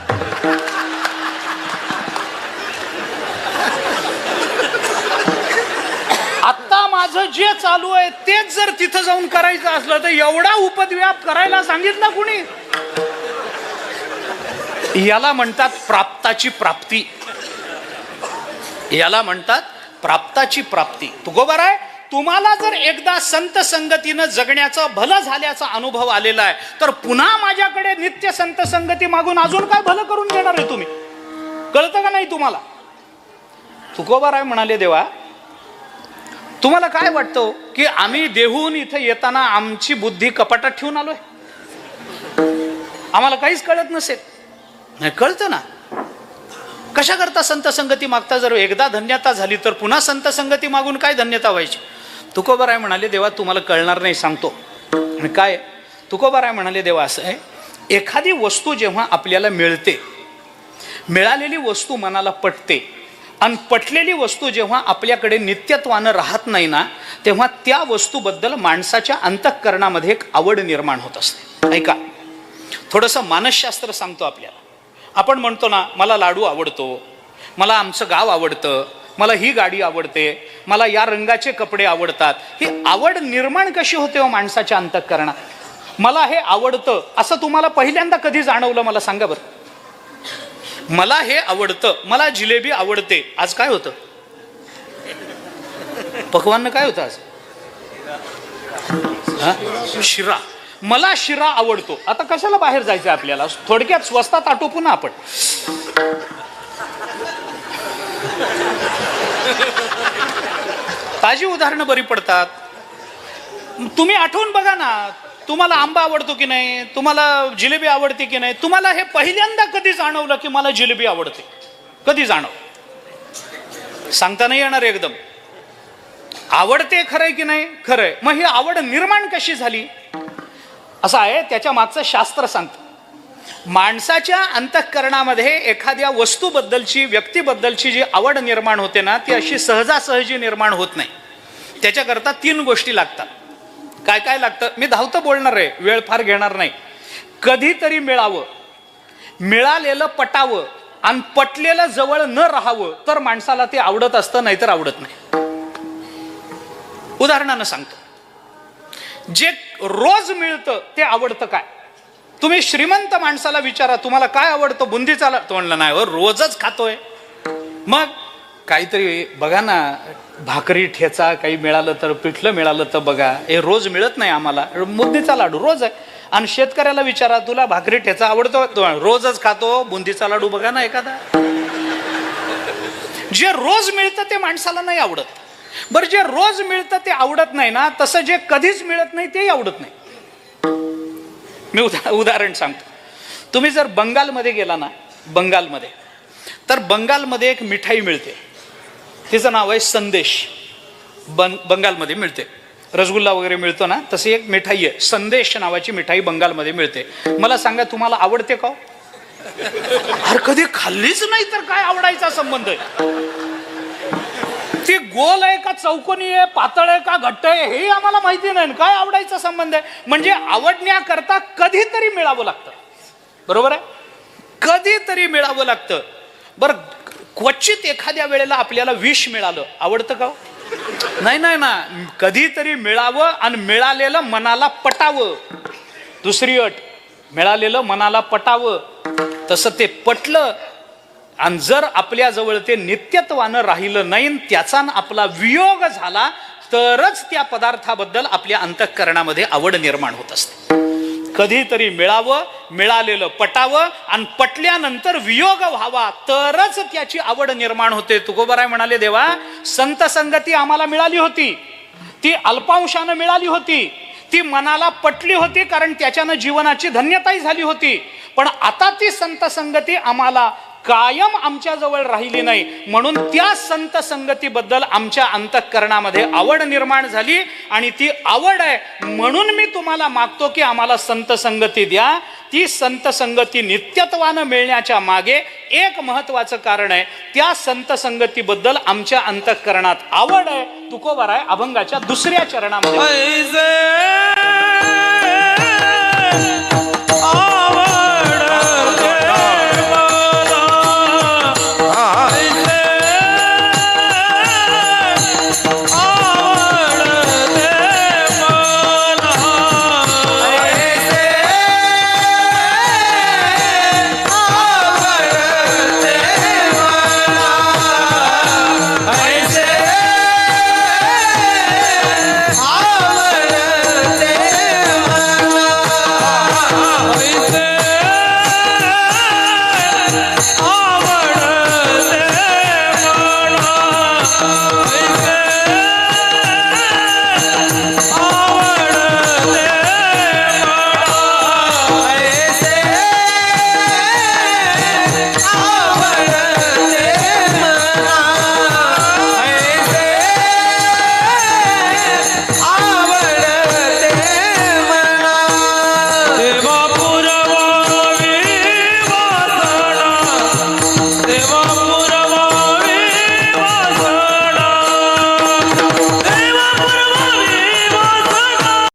आत्ता माझं जे चालू आहे तेच जर तिथं जाऊन करायचं असलं तर एवढा उपद्व्याप करायला सांगितलं कुणी? याला म्हणतात प्राप्ताची प्राप्ती. याला म्हणतात प्राप्ताची प्राप्ती. तुकोबार आहे, तुम्हाला जर एकदा संत संगतीनं जगण्याचा भलं झाल्याचा अनुभव आलेला आहे तर पुन्हा माझ्याकडे नित्य संत संगती मागून अजून काय भलं करून घेणार आहे तुम्ही? कळतं का नाही तुम्हाला? तुकोबार आहे म्हणाले देवा, तुम्हाला काय वाटतं की आम्ही देहून इथे येताना आमची बुद्धी कपाटात ठेवून आलोय? आम्हाला काहीच कळत नसेल? नाही, कळतं ना. कशा करता संत संगती मागता? जर एकदा धन्यता झाली तर पुन्हा संत संगती मागून काय धन्यता व्हायची? तुकोबाराय म्हणाले देवा तुम्हाला कळणार नाही, सांगतो. आणि काय? तुकोबाराय म्हणाले देवा असं आहे, एखादी वस्तू जेव्हा आपल्याला मिळते, मिळालेली वस्तू मनाला पटते, आणि पटलेली वस्तू जेव्हा आपल्याकडे नित्यत्वानं राहत नाही ना, तेव्हा त्या वस्तूबद्दल माणसाच्या अंतःकरणामध्ये एक आवड निर्माण होत असते. ऐका, थोडंसं मानसशास्त्र सांगतो आपल्याला. आपण म्हणतो ना, मला लाडू आवडतो, मला आमचं गाव आवडतं, मला ही गाडी आवडते, मला या रंगाचे कपडे आवडतात. ही आवड निर्माण कशी होते हो माणसाच्या अंतःकरणात? मला हे आवडतं असं तुम्हाला पहिल्यांदा कधी जाणवलं मला सांगा बरं? मला हे आवडतं, मला जिलेबी आवडते. आज काय होतं? पकवान काय होतं आज? शिरा. मला शिरा आवडतो. आता कशाला बाहेर जायचं आपल्याला? थोडक्यात स्वस्तात आटोपू ना आपण. ताजी उदाहरणं बरी पडतात. तुम्ही आठवून बघा ना, तुम्हाला आंबा आवडतो की नाही, तुम्हाला जिलेबी आवडते की नाही. तुम्हाला हे पहिल्यांदा कधी जाणवलं की मला जिलेबी आवडते? कधी जाणव? सांगता नाही येणार एकदम. आवडते खरंय की नाही? खरंय. मग ही आवड निर्माण कशी झाली? असं आहे. त्याच्या मागचं शास्त्र सांगतं माणसाच्या अंतःकरणामध्ये एखाद्या वस्तूबद्दलची, व्यक्तीबद्दलची जी आवड निर्माण होते ना, ती अशी सहजासहजी निर्माण होत नाही. त्याच्याकरता 3 गोष्टी लागतात. काय काय लागतं मी धावतं बोलणार आहे, वेळ फार घेणार नाही. कधीतरी मिळावं, मिळालेलं पटावं आणि पटलेलं जवळ न राहावं तर माणसाला ते आवडत असतं, नाहीतर आवडत नाही. उदाहरणानं सांगतो. जे रोज मिळतं ते आवडतं काय? तुम्ही श्रीमंत माणसाला विचारा तुम्हाला काय आवडतं, बुंदीचा लाडू, तो म्हणलं नाही हो रोजच खातोय. मग काहीतरी बघा ना, भाकरी ठेचा काही मिळालं तर, पिठलं मिळालं तर बघा. हे रोज मिळत नाही आम्हाला, बुंदीचा लाडू रोज आहे. आणि शेतकऱ्याला विचारा तुला भाकरी ठेचा आवडतो, तो रोजच खातो, बुंदीचा लाडू बघा ना एखादा. जे रोज मिळतं ते माणसाला नाही आवडत. बरं, जे रोज मिळतं ते आवडत नाही ना, तसं जे कधीच मिळत नाही तेही आवडत नाही. मी उदाहरण सांगतो. तुम्ही जर बंगालमध्ये गेला ना, बंगालमध्ये, तर बंगालमध्ये एक मिठाई मिळते, तिचं नाव आहे संदेश. बंगालमध्ये मिळते. रसगुल्ला वगैरे मिळतो ना, तशी एक मिठाई आहे, संदेश नावाची मिठाई बंगालमध्ये मिळते. मला सांगा तुम्हाला आवडते का? अरे कधी खाल्लीच नाही तर काय आवडायचा संबंध आहे? ती गोल आहे का चौकोनी आहे, पातळ आहे का घट्ट आहे, हे आम्हाला माहिती नाही. काय आवडायचा संबंध आहे? म्हणजे आवडण्याकरता कधीतरी मिळावं लागतं. बरोबर आहे, कधीतरी मिळावं लागतं. बरं, क्वचित एखाद्या वेळेला आपल्याला विष मिळालं, आवडतं का? नाही नाही ना, कधीतरी मिळावं आणि मिळालेलं मनाला पटावं. दुसरी अट, मिळालेलं मनाला पटावं. तसं ते पटलं आणि जर आपल्या जवळ ते नित्यत्वानं राहिलं नाही, त्याचा आपला वियोग झाला, तरच त्या पदार्थाबद्दल आपल्या अंतःकरणामध्ये आवड निर्माण होत असते. कधीतरी मिळावं, मिळालेलं पटावं आणि पटल्यानंतर वियोग व्हावा, तरच त्याची आवड निर्माण होते. तुकोबाराय म्हणाले, देवा संत संगती आम्हाला मिळाली होती, ती अल्पांशानं मिळाली होती, ती मनाला पटली होती, कारण त्याच्यानं जीवनाची धन्यताही झाली होती. पण आता ती संत संगती आम्हाला कायम आमच्या जवळ राहिली नाही, म्हणून त्या संत संगतीबद्दल आमच्या अंतःकरणामध्ये आवड निर्माण झाली. आणि ती आवड आहे म्हणून मी तुम्हाला मागतो की आम्हाला संत संगती द्या. ती संत संगती नित्यत्वानं मिळण्याच्या मागे एक महत्वाचं कारण आहे, त्या संत संगतीबद्दल आमच्या अंतःकरणात आवड आहे. तुकोबाराय अभंगाच्या 2ऱ्या चरणामध्ये